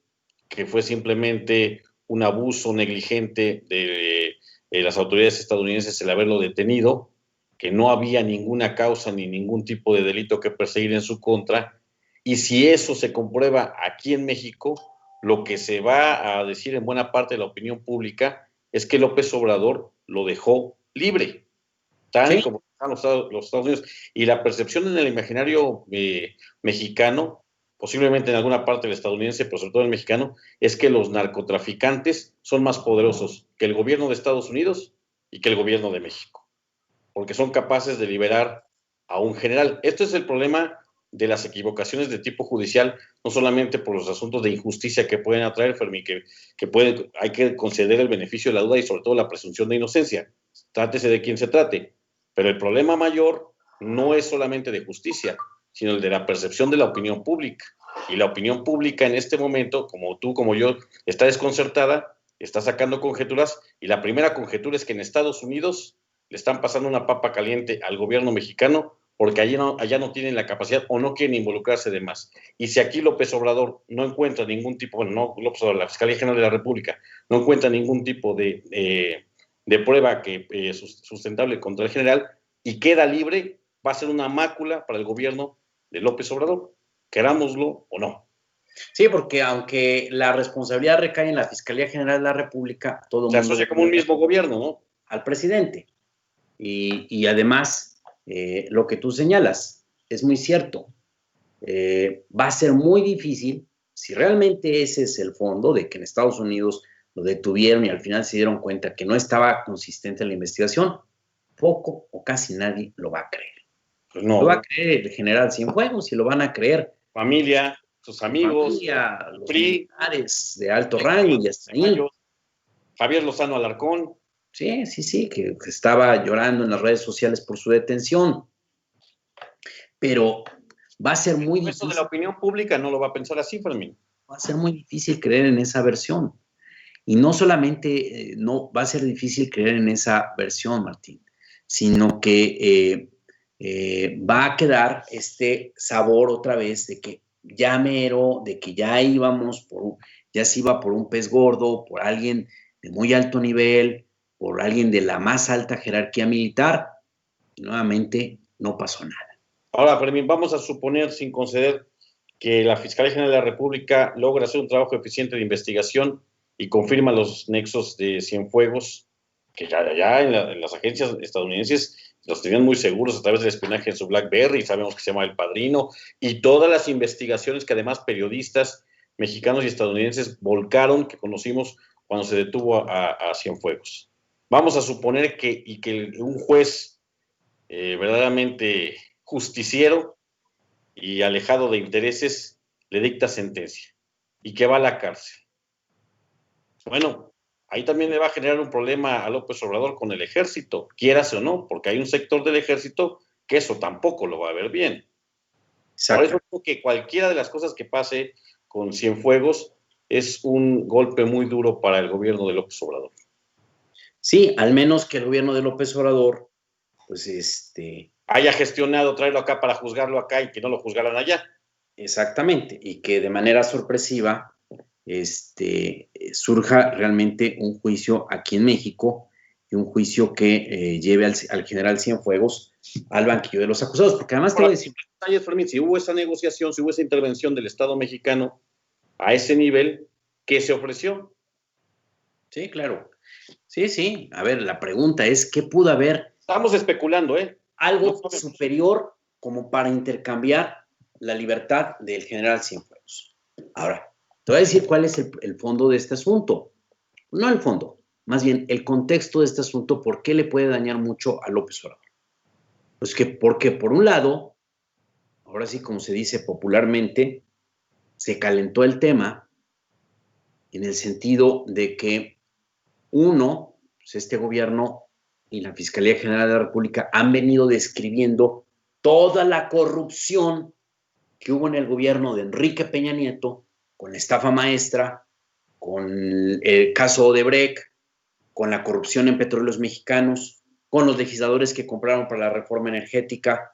que fue simplemente un abuso negligente de las autoridades estadounidenses el haberlo detenido, que no había ninguna causa ni ningún tipo de delito que perseguir en su contra, y si eso se comprueba aquí en México, lo que se va a decir en buena parte de la opinión pública es que López Obrador lo dejó libre, tal como están los Estados Unidos. Y la percepción en el imaginario mexicano, posiblemente en alguna parte del estadounidense, pero sobre todo el mexicano, es que los narcotraficantes son más poderosos que el gobierno de Estados Unidos y que el gobierno de México, porque son capaces de liberar a un general. Esto es el problema de las equivocaciones de tipo judicial, no solamente por los asuntos de injusticia que pueden atraer, Fermín, hay que conceder el beneficio de la duda y sobre todo la presunción de inocencia, trátese de quien se trate, pero el problema mayor no es solamente de justicia, sino el de la percepción de la opinión pública. Y la opinión pública en este momento, como tú, como yo, está desconcertada, está sacando conjeturas, y la primera conjetura es que en Estados Unidos le están pasando una papa caliente al gobierno mexicano porque allá no tienen la capacidad o no quieren involucrarse de más. Y si aquí López Obrador no encuentra ningún tipo, bueno, no López Obrador, la Fiscalía General de la República no encuentra ningún tipo de prueba sustentable contra el general y queda libre, va a ser una mácula para el gobierno de López Obrador, querámoslo o no. Sí, porque aunque la responsabilidad recae en la Fiscalía General de la República, todo se asocia como un mismo gobierno, ¿no? Al presidente. Y además, lo que tú señalas es muy cierto. Va a ser muy difícil, si realmente ese es el fondo, de que en Estados Unidos lo detuvieron y al final se dieron cuenta que no estaba consistente la investigación, poco o casi nadie lo va a creer. Pues no. Lo va a creer el general Cienfuegos y lo van a creer familia, sus amigos, familia, los PRI, militares de alto rango y hasta ahí. Javier Lozano Alarcón. Sí, que estaba llorando en las redes sociales por su detención. Pero va a ser muy difícil. El resto de la opinión pública no lo va a pensar así, Fermín. Va a ser muy difícil creer en esa versión. Y no solamente no va a ser difícil creer en esa versión, Martín, sino que va a quedar este sabor otra vez de que ya mero, de que ya ya se iba por un pez gordo, por alguien de muy alto nivel, por alguien de la más alta jerarquía militar, y nuevamente no pasó nada. Ahora, Fermín, vamos a suponer, sin conceder, que la Fiscalía General de la República logra hacer un trabajo eficiente de investigación y confirma los nexos de Cienfuegos, que ya en las agencias estadounidenses los tenían muy seguros a través del espionaje en su BlackBerry, sabemos que se llama El Padrino, y todas las investigaciones que además periodistas mexicanos y estadounidenses volcaron, que conocimos cuando se detuvo a Cienfuegos. Vamos a suponer que un juez verdaderamente justiciero y alejado de intereses le dicta sentencia y que va a la cárcel. Bueno, ahí también le va a generar un problema a López Obrador con el ejército, quieras o no, porque hay un sector del ejército que eso tampoco lo va a ver bien. Exacto. Por eso creo que cualquiera de las cosas que pase con Cienfuegos es un golpe muy duro para el gobierno de López Obrador. Sí, al menos que el gobierno de López Obrador, pues haya gestionado traerlo acá para juzgarlo acá y que no lo juzgaran allá. Exactamente, y que de manera sorpresiva surja realmente un juicio aquí en México y un juicio que lleve al general Cienfuegos al banquillo de los acusados, porque además te voy a decir, si hubo esa negociación, si hubo esa intervención del Estado mexicano a ese nivel, ¿qué se ofreció? Sí, claro. Sí. A ver, la pregunta es, ¿qué pudo haber? Estamos especulando, Algo superior como para intercambiar la libertad del general Cienfuegos. Ahora, te voy a decir cuál es el fondo de este asunto. No el fondo, más bien el contexto de este asunto, ¿por qué le puede dañar mucho a López Obrador? Pues porque por un lado, ahora sí como se dice popularmente, se calentó el tema en el sentido de que pues este gobierno y la Fiscalía General de la República han venido describiendo toda la corrupción que hubo en el gobierno de Enrique Peña Nieto, con la estafa maestra, con el caso Odebrecht, con la corrupción en Petróleos Mexicanos, con los legisladores que compraron para la reforma energética,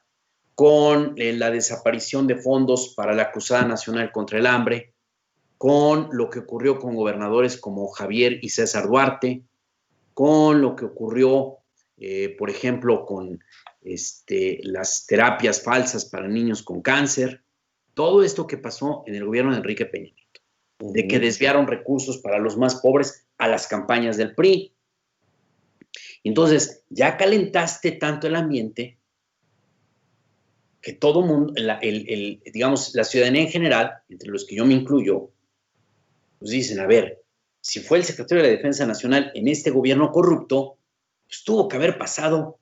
con la desaparición de fondos para la Cruzada Nacional contra el Hambre, con lo que ocurrió con gobernadores como Javier y César Duarte, con lo que ocurrió, por ejemplo, con las terapias falsas para niños con cáncer, todo esto que pasó en el gobierno de Enrique Peña Nieto, de que desviaron recursos para los más pobres a las campañas del PRI. Entonces, ya calentaste tanto el ambiente que todo mundo, digamos, la ciudadanía en general, entre los que yo me incluyo, pues dicen, a ver, si fue el secretario de la Defensa Nacional en este gobierno corrupto, pues tuvo que haber pasado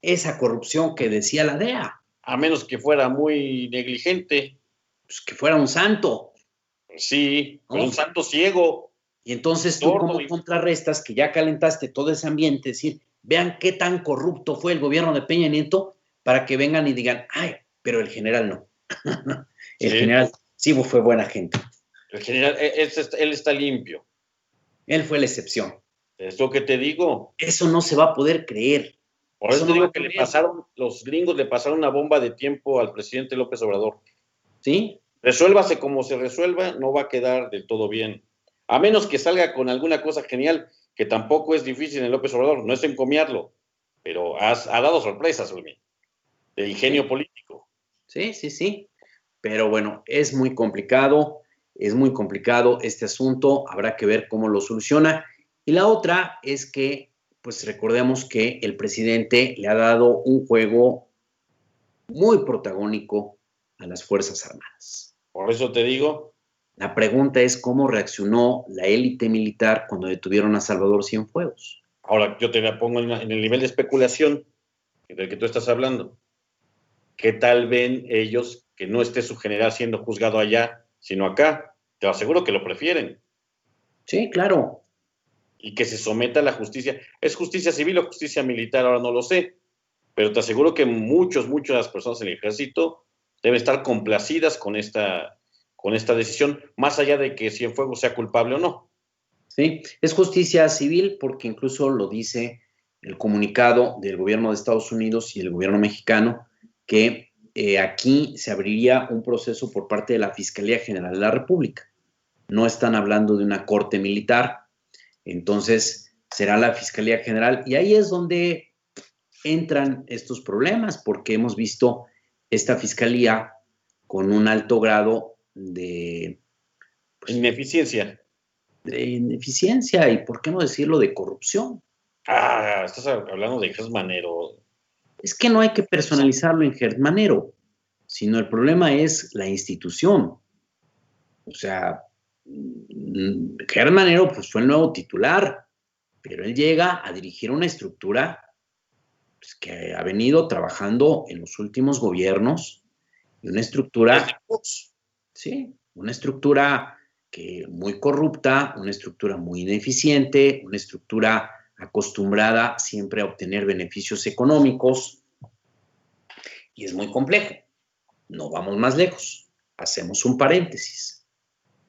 esa corrupción que decía la DEA. A menos que fuera muy negligente. Pues que fuera un santo. Sí, ¿no? Un santo ciego. Y entonces tú como contrarrestas que ya calentaste todo ese ambiente, decir, vean qué tan corrupto fue el gobierno de Peña Nieto para que vengan y digan, ay, pero el general no. El general Sí, fue buena gente. El general, él está limpio. Él fue la excepción. Es lo que te digo. Eso no se va a poder creer. Por eso te no digo que los gringos le pasaron una bomba de tiempo al presidente López Obrador. ¿Sí? Resuélvase como se resuelva, no va a quedar del todo bien. A menos que salga con alguna cosa genial, que tampoco es difícil en López Obrador, no es encomiarlo, pero ha dado sorpresas, Luis, de ingenio político. Sí. Pero bueno, es muy complicado este asunto, habrá que ver cómo lo soluciona. Y la otra es que, pues recordemos que el presidente le ha dado un juego muy protagónico a las Fuerzas Armadas. Por eso te digo. La pregunta es cómo reaccionó la élite militar cuando detuvieron a Salvador Cienfuegos. Ahora, yo te la pongo en el nivel de especulación del que tú estás hablando. ¿Qué tal ven ellos que no esté su general siendo juzgado allá, sino acá? Te aseguro que lo prefieren. Sí, claro. Y que se someta a la justicia. ¿Es justicia civil o justicia militar? Ahora no lo sé. Pero te aseguro que muchas de las personas en el ejército deben estar complacidas con esta decisión, más allá de que Cienfuegos sea culpable o no. Sí, es justicia civil porque incluso lo dice el comunicado del gobierno de Estados Unidos y el gobierno mexicano, que aquí se abriría un proceso por parte de la Fiscalía General de la República. No están hablando de una corte militar, entonces será la Fiscalía General, y ahí es donde entran estos problemas, porque hemos visto esta fiscalía con un alto grado de ineficiencia. Y por qué no decirlo, de corrupción. Estás hablando de Gertz Manero. Es que no hay que personalizarlo en Gertz Manero, sino el problema es la institución. O sea, Gertz Manero pues, fue el nuevo titular, pero él llega a dirigir una estructura pues, que ha venido trabajando en los últimos gobiernos, y una estructura, sí, una estructura que muy corrupta, una estructura muy ineficiente, una estructura acostumbrada siempre a obtener beneficios económicos, y es muy complejo. No vamos más lejos. Hacemos un paréntesis.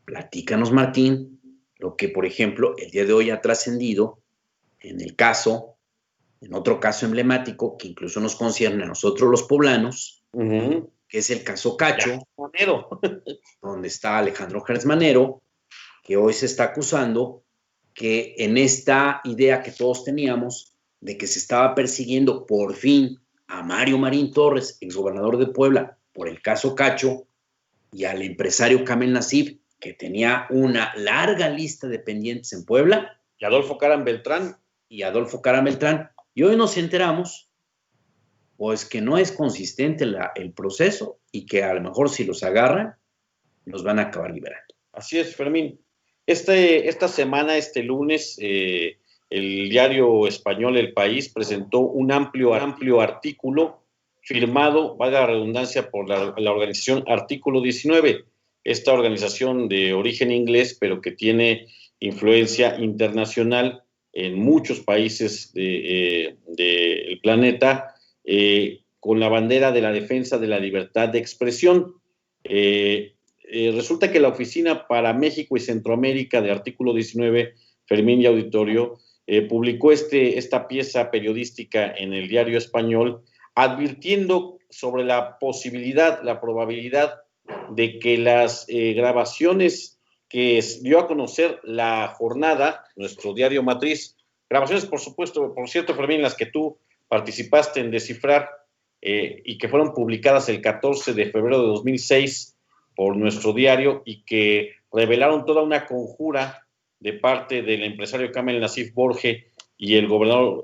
Platícanos, Martín, lo que, por ejemplo, el día de hoy ha trascendido en otro caso emblemático que incluso nos concierne a nosotros los poblanos, que es el caso Cacho, donde está Alejandro Gertz Manero, que hoy se está acusando que en esta idea que todos teníamos de que se estaba persiguiendo por fin a Mario Marín Torres, exgobernador de Puebla, por el caso Cacho, y al empresario Kamel Nasif, que tenía una larga lista de pendientes en Puebla. Y Adolfo Caram Beltrán. Y hoy nos enteramos, pues, que no es consistente el proceso y que a lo mejor si los agarran, los van a acabar liberando. Así es, Fermín. Esta semana, este lunes, el diario español El País presentó un amplio artículo firmado, valga la redundancia, por la organización Artículo 19, esta organización de origen inglés, pero que tiene influencia internacional en muchos países del planeta, con la bandera de la defensa de la libertad de expresión. Resulta que la Oficina para México y Centroamérica de Artículo 19, Fermín y Auditorio, publicó esta pieza periodística en el diario español, advirtiendo sobre la probabilidad de que las grabaciones que dio a conocer la jornada, nuestro diario matriz, grabaciones, por cierto, Fermín, en las que tú participaste en descifrar y que fueron publicadas el 14 de febrero de 2006 por nuestro diario y que revelaron toda una conjura de parte del empresario Kamel Nasif Borge y el gobernador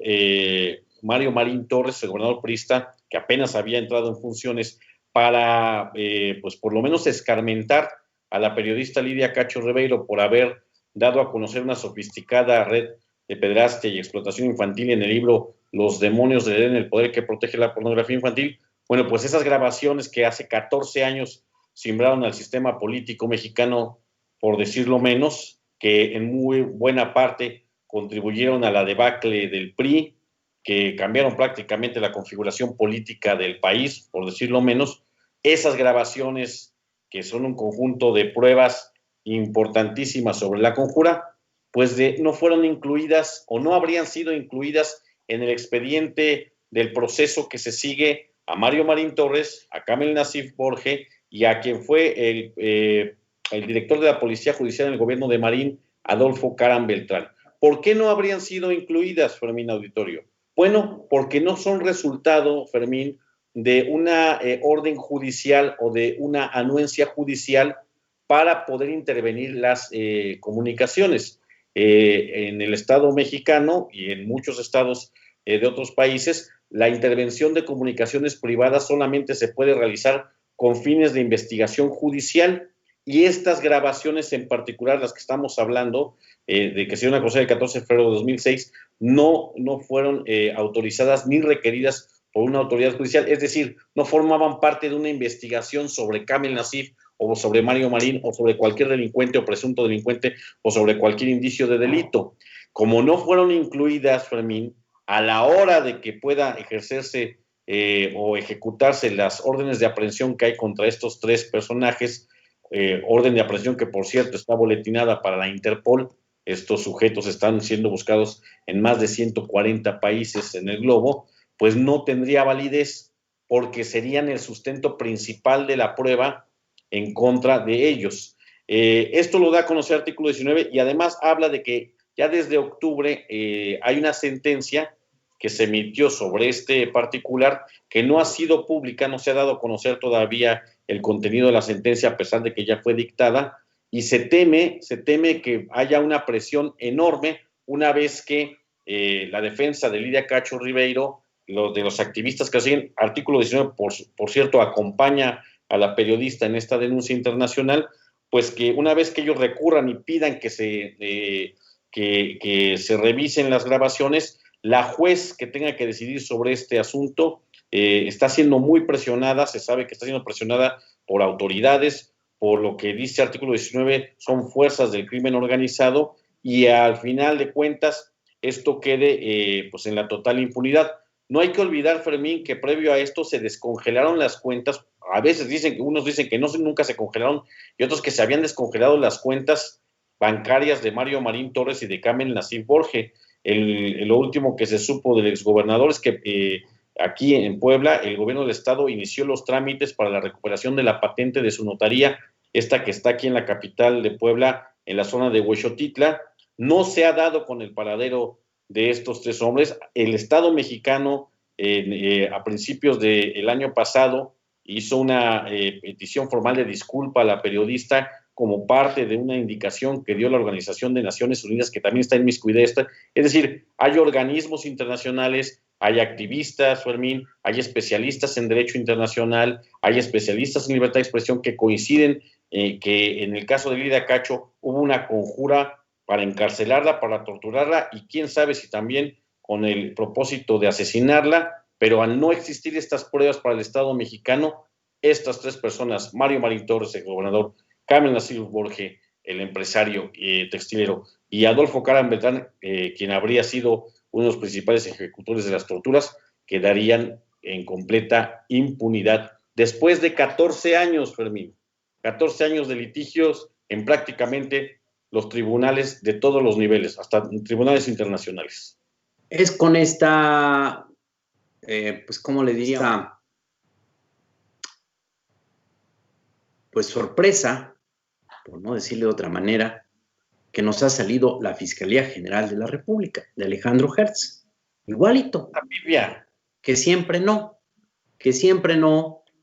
Mario Marín Torres, el gobernador priista, que apenas había entrado en funciones, para, pues por lo menos escarmentar a la periodista Lidia Cacho Ribeiro por haber dado a conocer una sofisticada red de pederastia y explotación infantil en el libro Los demonios de Edén, el poder que protege la pornografía infantil. Bueno, pues esas grabaciones que hace 14 años simbraron al sistema político mexicano, por decirlo menos, que en muy buena parte contribuyeron a la debacle del PRI, que cambiaron prácticamente la configuración política del país, por decirlo menos. Esas grabaciones que son un conjunto de pruebas importantísimas sobre la conjura, pues no fueron incluidas o no habrían sido incluidas en el expediente del proceso que se sigue a Mario Marín Torres, a Kamel Nassif Borge y a quien fue el director de la Policía Judicial en el gobierno de Marín, Adolfo Caram Beltrán. ¿Por qué no habrían sido incluidas, Fermín Auditorio? Bueno, porque no son resultado, Fermín, de una orden judicial o de una anuencia judicial para poder intervenir las comunicaciones. En el Estado mexicano y en muchos estados de otros países, la intervención de comunicaciones privadas solamente se puede realizar con fines de investigación judicial, y estas grabaciones en particular, las que estamos hablando, de que se dio una cosa del 14 de febrero de 2006, no fueron autorizadas ni requeridas por una autoridad judicial, es decir, no formaban parte de una investigación sobre Kamel Nassif o sobre Mario Marín o sobre cualquier delincuente o presunto delincuente o sobre cualquier indicio de delito. Como no fueron incluidas, Fermín, a la hora de que pueda ejercerse o ejecutarse las órdenes de aprehensión que hay contra estos tres personajes, orden de aprehensión que, por cierto, está boletinada para la Interpol. Estos sujetos están siendo buscados en más de 140 países en el globo, pues no tendría validez porque serían el sustento principal de la prueba en contra de ellos. Esto lo da a conocer el artículo 19 y además habla de que ya desde octubre hay una sentencia que se emitió sobre este particular que no ha sido pública, no se ha dado a conocer todavía el contenido de la sentencia a pesar de que ya fue dictada, y se teme que haya una presión enorme una vez que la defensa de Lidia Cacho Ribeiro, de los activistas que siguen, artículo 19, por cierto, acompaña a la periodista en esta denuncia internacional, pues que una vez que ellos recurran y pidan que se revisen las grabaciones, la juez que tenga que decidir sobre este asunto está siendo muy presionada, se sabe que está siendo presionada por autoridades, por lo que dice artículo 19, son fuerzas del crimen organizado, y al final de cuentas esto quede pues en la total impunidad. No hay que olvidar, Fermín, que previo a esto se descongelaron las cuentas. A veces unos dicen que nunca se congelaron, y otros que se habían descongelado las cuentas bancarias de Mario Marín Torres y de Kamel Nassif Borge. Lo último que se supo del exgobernador es que aquí en Puebla el gobierno del estado inició los trámites para la recuperación de la patente de su notaría, esta que está aquí en la capital de Puebla, en la zona de Huexotitla. No se ha dado con el paradero de estos tres hombres. El Estado mexicano a principios del año pasado hizo una petición formal de disculpa a la periodista como parte de una indicación que dio la Organización de Naciones Unidas, que también está inmiscuida esta. Es decir, hay organismos internacionales, hay activistas, Fermín, hay especialistas en derecho internacional, hay especialistas en libertad de expresión que coinciden que en el caso de Lidia Cacho hubo una conjura para encarcelarla, para torturarla, y quién sabe si también con el propósito de asesinarla, pero al no existir estas pruebas para el Estado mexicano, estas tres personas, Mario Marín Torres, el gobernador, Kamel Nassif Borge, el empresario textilero, y Adolfo Caram Beltrán, quien habría sido uno de los principales ejecutores de las torturas, quedarían en completa impunidad. Después de 14 años, Fermín, 14 años de litigios en prácticamente los tribunales de todos los niveles, hasta tribunales internacionales. Es con esta, pues, ¿cómo le diría? Pues sorpresa, por no decirle de otra manera, que nos ha salido la Fiscalía General de la República, de Alejandro Hertz. Igualito. La Biblia. Que siempre no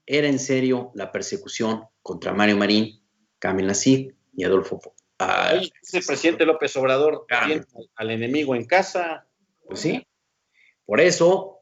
era en serio la persecución contra Mario Marín, Kamel Nassif y Adolfo. Es el presidente López Obrador tiene al enemigo en casa. Pues sí. Por eso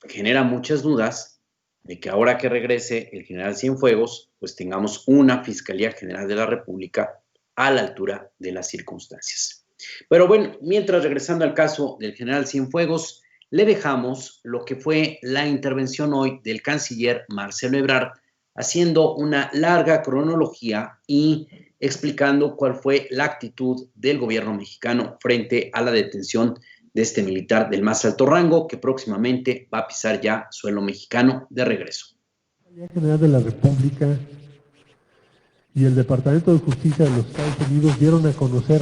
genera muchas dudas de que ahora que regrese el general Cienfuegos, pues tengamos una Fiscalía General de la República a la altura de las circunstancias. Pero bueno, mientras, regresando al caso del general Cienfuegos, le dejamos lo que fue la intervención hoy del canciller Marcelo Ebrard, haciendo una larga cronología y explicando cuál fue la actitud del gobierno mexicano frente a la detención de este militar del más alto rango, que próximamente va a pisar ya suelo mexicano de regreso. La Fiscalía General de la República y el Departamento de Justicia de los Estados Unidos dieron a conocer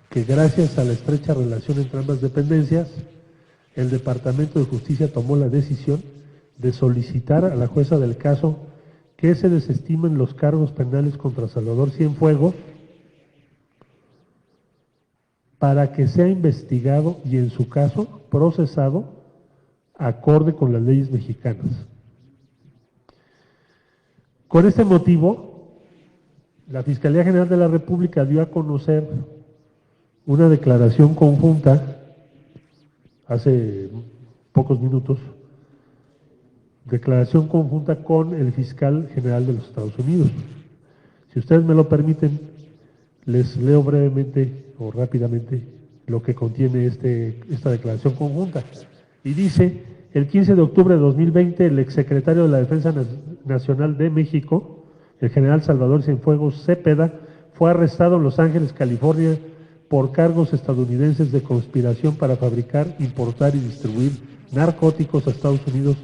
que gracias a la estrecha relación entre ambas dependencias, el Departamento de Justicia tomó la decisión de solicitar a la jueza del caso que se desestimen los cargos penales contra Salvador Cienfuegos para que sea investigado y en su caso procesado acorde con las leyes mexicanas. Con este motivo, la Fiscalía General de la República dio a conocer una declaración conjunta hace pocos minutos, declaración conjunta con el fiscal general de los Estados Unidos. Si ustedes me lo permiten, les leo brevemente o rápidamente lo que contiene esta declaración conjunta. Y dice: el 15 de octubre de 2020, el exsecretario de la Defensa Nacional de México, el general Salvador Cienfuegos Cepeda, fue arrestado en Los Ángeles, California, por cargos estadounidenses de conspiración para fabricar, importar y distribuir narcóticos a Estados Unidos,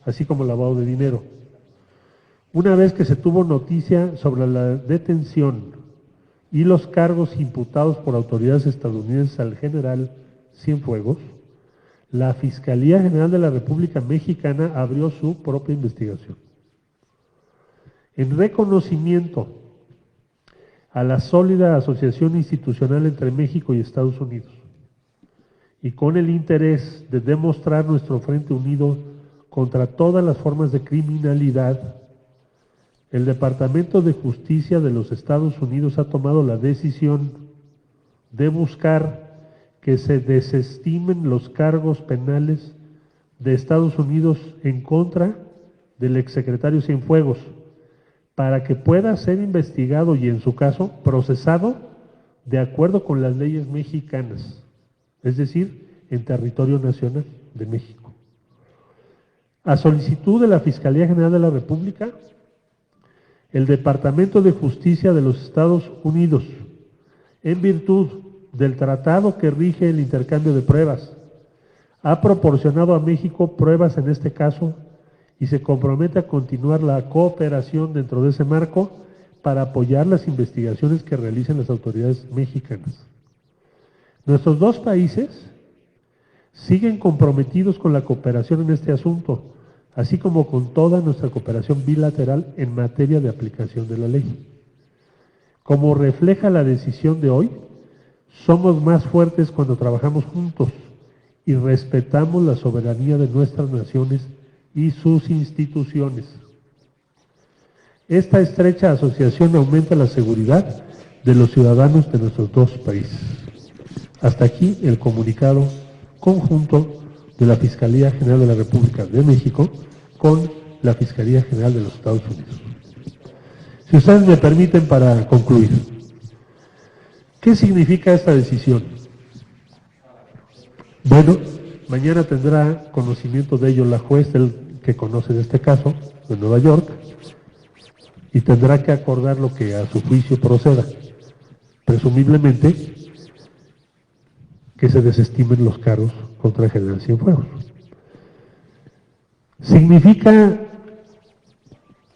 así como lavado de dinero. Una vez que se tuvo noticia sobre la detención y los cargos imputados por autoridades estadounidenses al general Cienfuegos, la Fiscalía General de la República Mexicana abrió su propia investigación. En reconocimiento a la sólida asociación institucional entre México y Estados Unidos, y con el interés de demostrar nuestro frente unido contra todas las formas de criminalidad, el Departamento de Justicia de los Estados Unidos ha tomado la decisión de buscar que se desestimen los cargos penales de Estados Unidos en contra del exsecretario Cienfuegos, para que pueda ser investigado y, en su caso, procesado de acuerdo con las leyes mexicanas, es decir, en territorio nacional de México. A solicitud de la Fiscalía General de la República, el Departamento de Justicia de los Estados Unidos, en virtud del tratado que rige el intercambio de pruebas, ha proporcionado a México pruebas en este caso y se compromete a continuar la cooperación dentro de ese marco para apoyar las investigaciones que realicen las autoridades mexicanas. Nuestros dos países siguen comprometidos con la cooperación en este asunto, así como con toda nuestra cooperación bilateral en materia de aplicación de la ley. Como refleja la decisión de hoy, somos más fuertes cuando trabajamos juntos y respetamos la soberanía de nuestras naciones y sus instituciones. Esta estrecha asociación aumenta la seguridad de los ciudadanos de nuestros dos países. Hasta aquí el comunicado conjunto de la Fiscalía General de la República de México con la Fiscalía General de los Estados Unidos. Si ustedes me permiten, para concluir, ¿qué significa esta decisión? Bueno, mañana tendrá conocimiento de ello la juez que conoce de este caso, de Nueva York, y tendrá que acordar lo que a su juicio proceda. Presumiblemente, que se desestimen los cargos contra el general Cienfuegos. Significa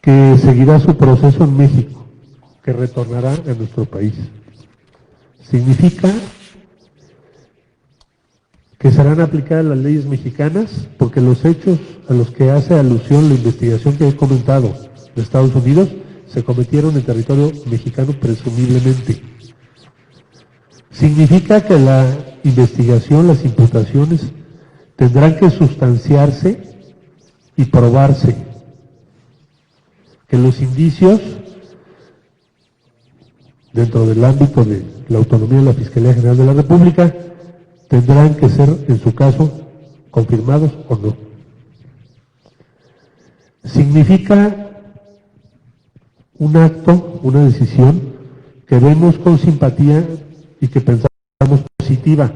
que seguirá su proceso en México, que retornará a nuestro país. Significa que serán aplicadas las leyes mexicanas, porque los hechos a los que hace alusión la investigación que he comentado de Estados Unidos se cometieron en territorio mexicano presumiblemente. Significa que la investigación, las imputaciones, tendrán que sustanciarse y probarse, que los indicios dentro del ámbito de la autonomía de la Fiscalía General de la República tendrán que ser, en su caso, confirmados o no. Significa un acto, una decisión que vemos con simpatía y que pensamos positiva,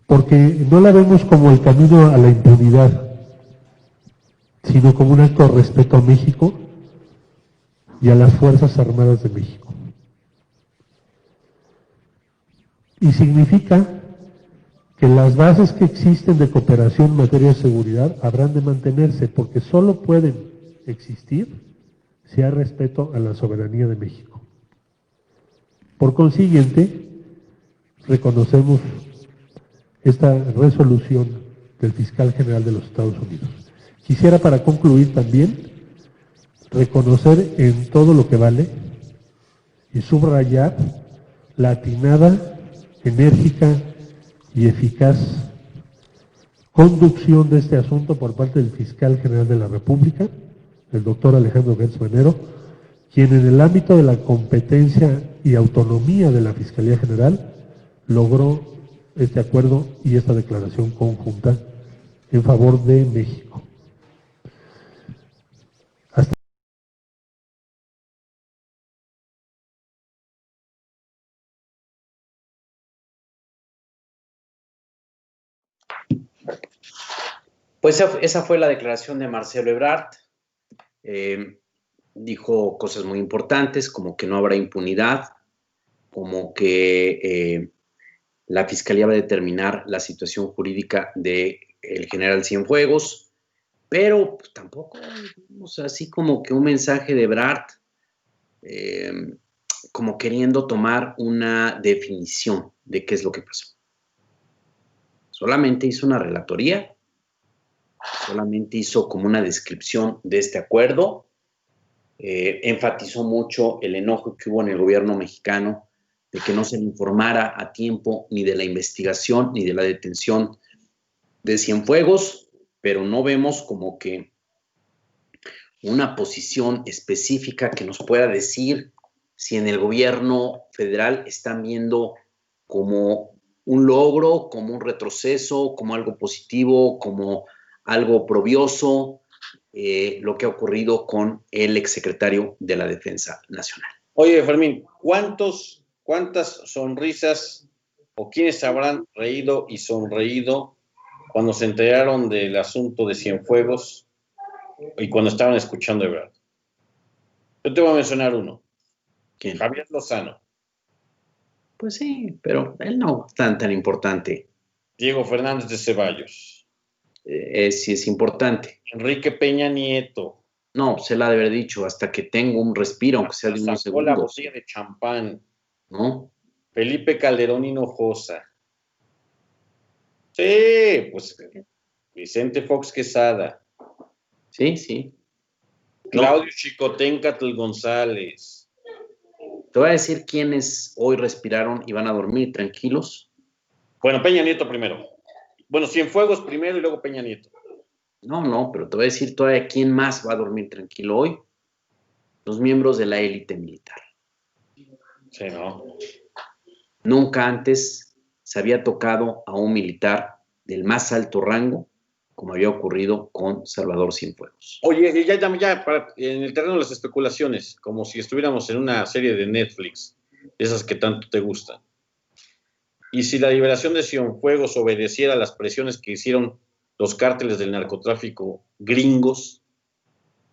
porque no la vemos como el camino a la impunidad, sino como un acto de respeto a México y a las Fuerzas Armadas de México. Y significa que las bases que existen de cooperación en materia de seguridad habrán de mantenerse, porque solo pueden existir sea respeto a la soberanía de México. Por consiguiente, reconocemos esta resolución del fiscal general de los Estados Unidos. Quisiera, para concluir, también reconocer en todo lo que vale y subrayar la atinada, enérgica y eficaz conducción de este asunto por parte del fiscal general de la República, el doctor Alejandro Gertz Manero, quien en el ámbito de la competencia y autonomía de la Fiscalía General logró este acuerdo y esta declaración conjunta en favor de México. Hasta Pues esa fue la declaración de Marcelo Ebrard. Dijo cosas muy importantes, como que no habrá impunidad, como que la Fiscalía va a determinar la situación jurídica del general Cienfuegos, pero pues, tampoco, o sea, así como que un mensaje de Ebrard, como queriendo tomar una definición de qué es lo que pasó. Solamente hizo una relatoría, solamente hizo como una descripción de este acuerdo, enfatizó mucho el enojo que hubo en el gobierno mexicano de que no se le informara a tiempo ni de la investigación ni de la detención de Cienfuegos, pero no vemos como que una posición específica que nos pueda decir si en el gobierno federal están viendo como un logro, como un retroceso, como algo positivo, como algo oprobioso, lo que ha ocurrido con el exsecretario de la Defensa Nacional. Oye, Fermín, ¿cuántas sonrisas o quiénes habrán reído y sonreído cuando se enteraron del asunto de Cienfuegos y cuando estaban escuchando a Ebrard? Yo te voy a mencionar uno. ¿Quién? Javier Lozano. Pues sí, pero él no es tan importante. Diego Fernández de Ceballos. Sí es importante. Enrique Peña Nieto. No, se la ha de haber dicho, hasta que tengo un respiro, aunque sea de unos Sacó la segundos. botella de champán. ¿No? Felipe Calderón Hinojosa. Sí, pues Vicente Fox Quesada. Sí, sí. Claudio Chicoténcatl González. Te voy a decir quiénes hoy respiraron y van a dormir tranquilos. Bueno, Peña Nieto primero. Bueno, Cienfuegos primero y luego Peña Nieto. No, pero te voy a decir todavía quién más va a dormir tranquilo hoy. Los miembros de la élite militar. Sí, ¿no? Nunca antes se había tocado a un militar del más alto rango como había ocurrido con Salvador Cienfuegos. Oye, ya en el terreno de las especulaciones, como si estuviéramos en una serie de Netflix, esas que tanto te gustan. Y si la liberación de Cienfuegos obedeciera a las presiones que hicieron los cárteles del narcotráfico gringos,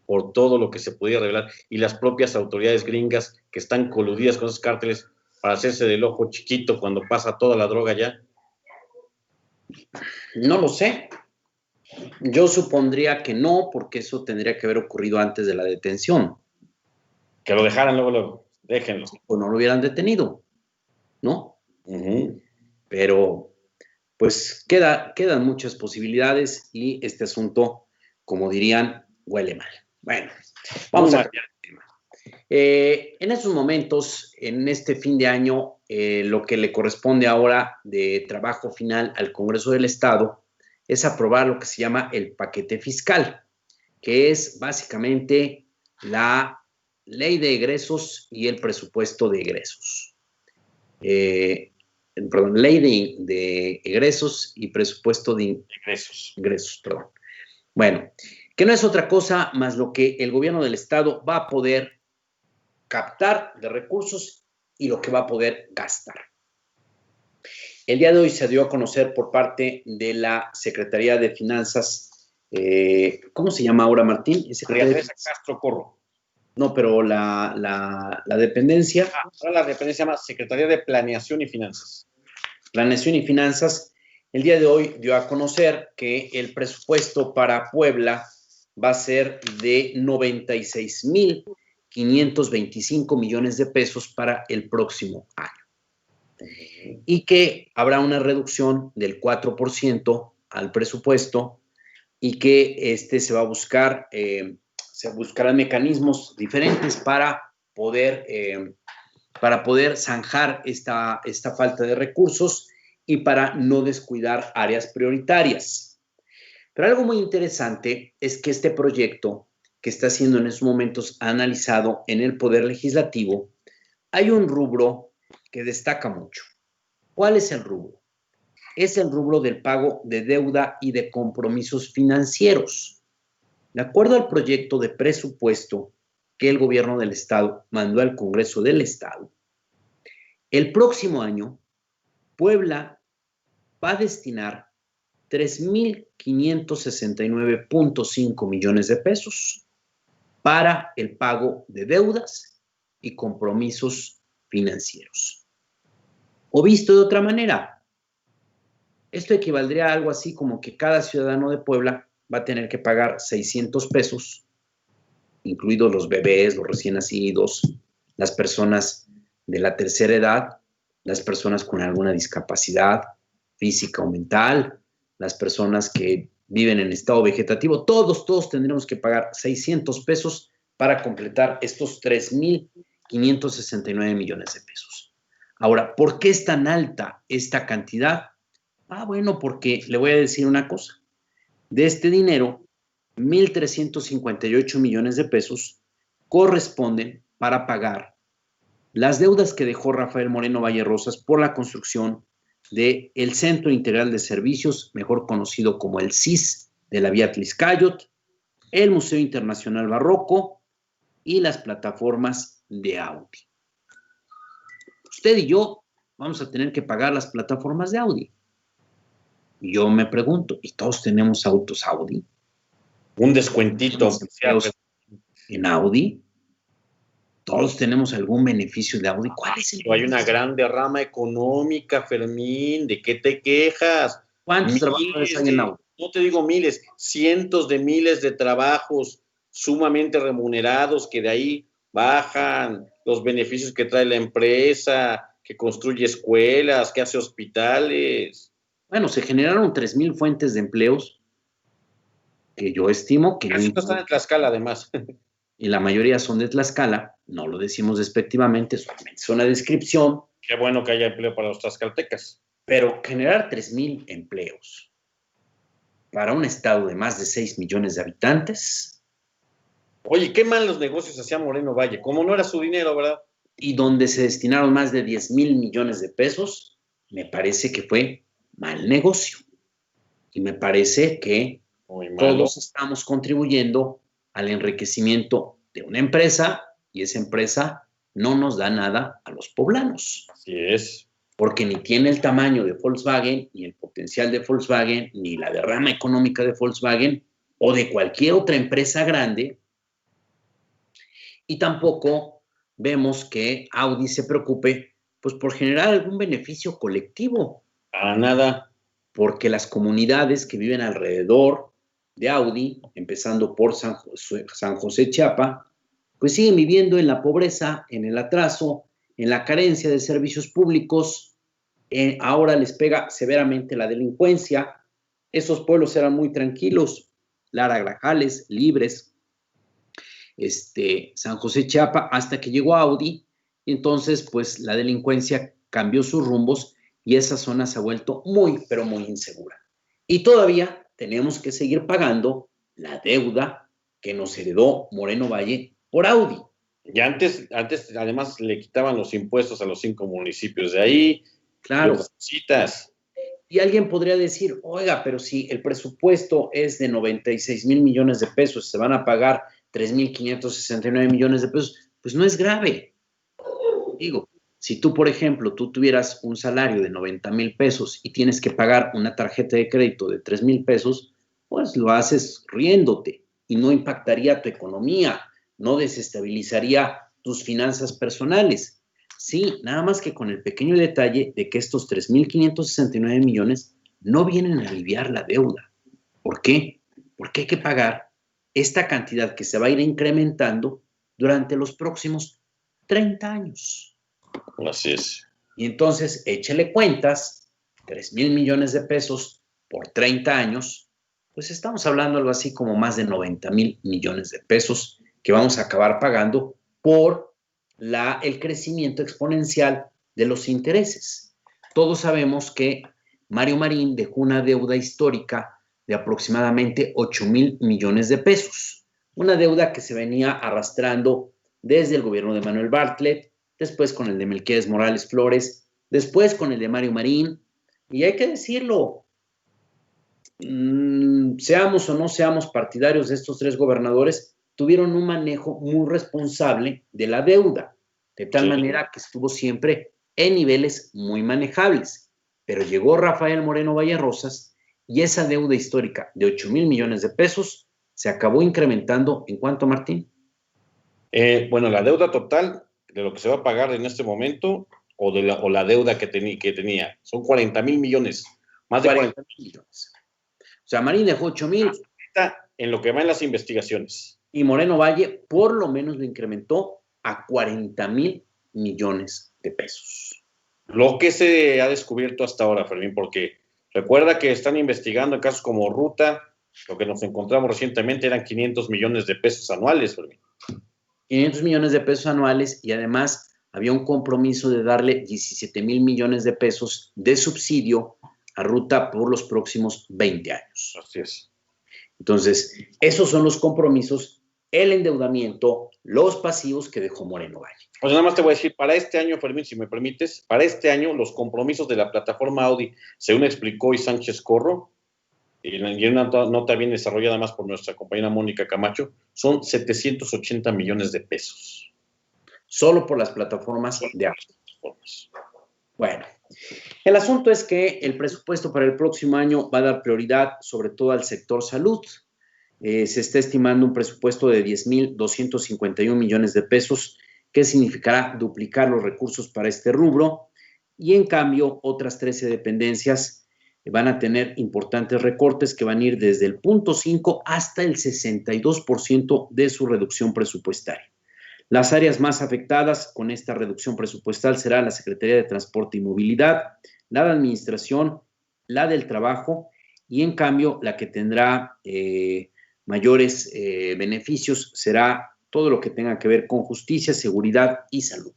por todo lo que se podía revelar, y las propias autoridades gringas que están coludidas con esos cárteles para hacerse del ojo chiquito cuando pasa toda la droga ya. No lo sé. Yo supondría que no, porque eso tendría que haber ocurrido antes de la detención. Que lo dejaran luego, déjenlo. O no lo hubieran detenido, ¿no? Uh-huh. Pero, pues, quedan muchas posibilidades y este asunto, como dirían, huele mal. Bueno, vamos a cambiar de tema. En estos momentos, en este fin de año, lo que le corresponde ahora de trabajo final al Congreso del Estado es aprobar lo que se llama el paquete fiscal, que es básicamente la ley de egresos y el presupuesto de egresos. Ley de egresos y presupuesto de ingresos. Bueno, que no es otra cosa más lo que el gobierno del Estado va a poder captar de recursos y lo que va a poder gastar. El día de hoy se dio a conocer por parte de la Secretaría de Finanzas, ¿cómo se llama ahora, Martín? Secretaría de Castro Corro. No, pero la dependencia. La dependencia se llama Secretaría de Planeación y Finanzas. Planeación y Finanzas, el día de hoy dio a conocer que el presupuesto para Puebla va a ser de 96,000 525 millones de pesos para el próximo año. Y que habrá una reducción del 4% al presupuesto y que se va a buscar, se buscarán mecanismos diferentes para poder zanjar esta falta de recursos y para no descuidar áreas prioritarias. Pero algo muy interesante es que este proyecto que está siendo en estos momentos analizado en el Poder Legislativo, hay un rubro que destaca mucho. ¿Cuál es el rubro? Es el rubro del pago de deuda y de compromisos financieros. De acuerdo al proyecto de presupuesto que el gobierno del Estado mandó al Congreso del Estado, el próximo año Puebla va a destinar 3,569.5 millones de pesos para el pago de deudas y compromisos financieros. O visto de otra manera, esto equivaldría a algo así como que cada ciudadano de Puebla va a tener que pagar 600 pesos, incluidos los bebés, los recién nacidos, las personas de la tercera edad, las personas con alguna discapacidad física o mental, las personas que viven en estado vegetativo, todos tendremos que pagar 600 pesos para completar estos 3,569 millones de pesos. Ahora, ¿por qué es tan alta esta cantidad? Bueno, porque le voy a decir una cosa. De este dinero, 1,358 millones de pesos corresponden para pagar las deudas que dejó Rafael Moreno Valle Rosas por la construcción del Centro Integral de Servicios, mejor conocido como el CIS de la vía Tliscayot, el Museo Internacional Barroco y las plataformas de Audi. Usted y yo vamos a tener que pagar las plataformas de Audi. Y yo me pregunto, ¿y todos tenemos autos Audi? Un descuentito. En Audi. Todos tenemos algún beneficio de Audi. ¿Cuál es el Hay una gran derrama económica, Fermín. ¿De qué te quejas? ¿Cuántos trabajadores hay en Audi? No te digo miles, cientos de miles de trabajos sumamente remunerados que de ahí bajan los beneficios que trae la empresa, que construye escuelas, que hace hospitales. Bueno, se generaron 3,000 fuentes de empleos que yo estimo que... Eso están en Tlaxcala, además. Y la mayoría son de Tlaxcala, no lo decimos despectivamente, solamente es una descripción. Qué bueno que haya empleo para los tlaxcaltecas. Pero generar 3,000 empleos para un estado de más de 6 millones de habitantes. Oye, qué mal los negocios hacía Moreno Valle, como no era su dinero, ¿verdad? Y donde se destinaron más de 10,000 millones de pesos, me parece que fue mal negocio. Y me parece que todos estamos contribuyendo al enriquecimiento de una empresa y esa empresa no nos da nada a los poblanos. Así es. Porque ni tiene el tamaño de Volkswagen, ni el potencial de Volkswagen, ni la derrama económica de Volkswagen o de cualquier otra empresa grande. Y tampoco vemos que Audi se preocupe pues, por generar algún beneficio colectivo. Para nada. Porque las comunidades que viven alrededor de Audi, empezando por San José Chiapa, pues siguen viviendo en la pobreza, en el atraso, en la carencia de servicios públicos. Ahora les pega severamente la delincuencia. Esos pueblos eran muy tranquilos, Lara Grajales, Libres, San José Chiapa, hasta que llegó Audi, y entonces pues la delincuencia cambió sus rumbos y esa zona se ha vuelto muy, pero muy insegura. Y todavía tenemos que seguir pagando la deuda que nos heredó Moreno Valle por Audi. Y antes además le quitaban los impuestos a los 5 municipios de ahí. Claro. Citas. Y alguien podría decir, oiga, pero si el presupuesto es de 96,000 millones de pesos, se van a pagar 3,569 millones de pesos, pues no es grave. Digo, si tú, por ejemplo, tú tuvieras un salario de 90,000 pesos y tienes que pagar una tarjeta de crédito de 3,000 pesos, pues lo haces riéndote y no impactaría tu economía, no desestabilizaría tus finanzas personales. Sí, nada más que con el pequeño detalle de que estos 3,569 millones no vienen a aliviar la deuda. ¿Por qué? Porque hay que pagar esta cantidad que se va a ir incrementando durante los próximos 30 años. Así es. Y entonces, échele cuentas, 3,000 millones de pesos por 30 años, pues estamos hablando algo así como más de 90,000 millones de pesos que vamos a acabar pagando por el crecimiento exponencial de los intereses. Todos sabemos que Mario Marín dejó una deuda histórica de aproximadamente 8,000 millones de pesos, una deuda que se venía arrastrando desde el gobierno de Manuel Bartlett, después con el de Melquiades Morales Flores, después con el de Mario Marín, y hay que decirlo, seamos o no seamos partidarios de estos tres gobernadores, tuvieron un manejo muy responsable de la deuda, de tal manera que estuvo siempre en niveles muy manejables. Pero llegó Rafael Moreno Vallerrosas y esa deuda histórica de 8,000 millones de pesos se acabó incrementando. ¿En cuánto, Martín? Bueno, la deuda total de lo que se va a pagar en este momento o la deuda que tenía son 40,000 millones, más de 40,000 millones. O sea, Marín dejó 8,000. En lo que va en las investigaciones. Y Moreno Valle por lo menos lo incrementó a 40,000 millones de pesos. Lo que se ha descubierto hasta ahora, Fermín, porque recuerda que están investigando en casos como Ruta, lo que nos encontramos recientemente eran 500 millones de pesos anuales, Fermín. 500 millones de pesos anuales y además había un compromiso de darle 17,000 millones de pesos de subsidio a Ruta por los próximos 20 años. Así es. Entonces, esos son los compromisos, el endeudamiento, los pasivos que dejó Moreno Valle. Pues nada más te voy a decir, para este año, Fermín, si me permites, para este año los compromisos de la plataforma Audi, según explicó Sánchez Corro, y en una nota bien desarrollada más por nuestra compañera Mónica Camacho, son 780 millones de pesos. Solo por las plataformas de Audi. Bueno, el asunto es que el presupuesto para el próximo año va a dar prioridad sobre todo al sector salud. Se está estimando un presupuesto de 10,251 millones de pesos, que significará duplicar los recursos para este rubro, y en cambio otras 13 dependencias van a tener importantes recortes que van a ir desde el 0.5 hasta el 62% de su reducción presupuestaria. Las áreas más afectadas con esta reducción presupuestal será la Secretaría de Transporte y Movilidad, la de Administración, la del Trabajo, y en cambio la que tendrá mayores beneficios será todo lo que tenga que ver con justicia, seguridad y salud.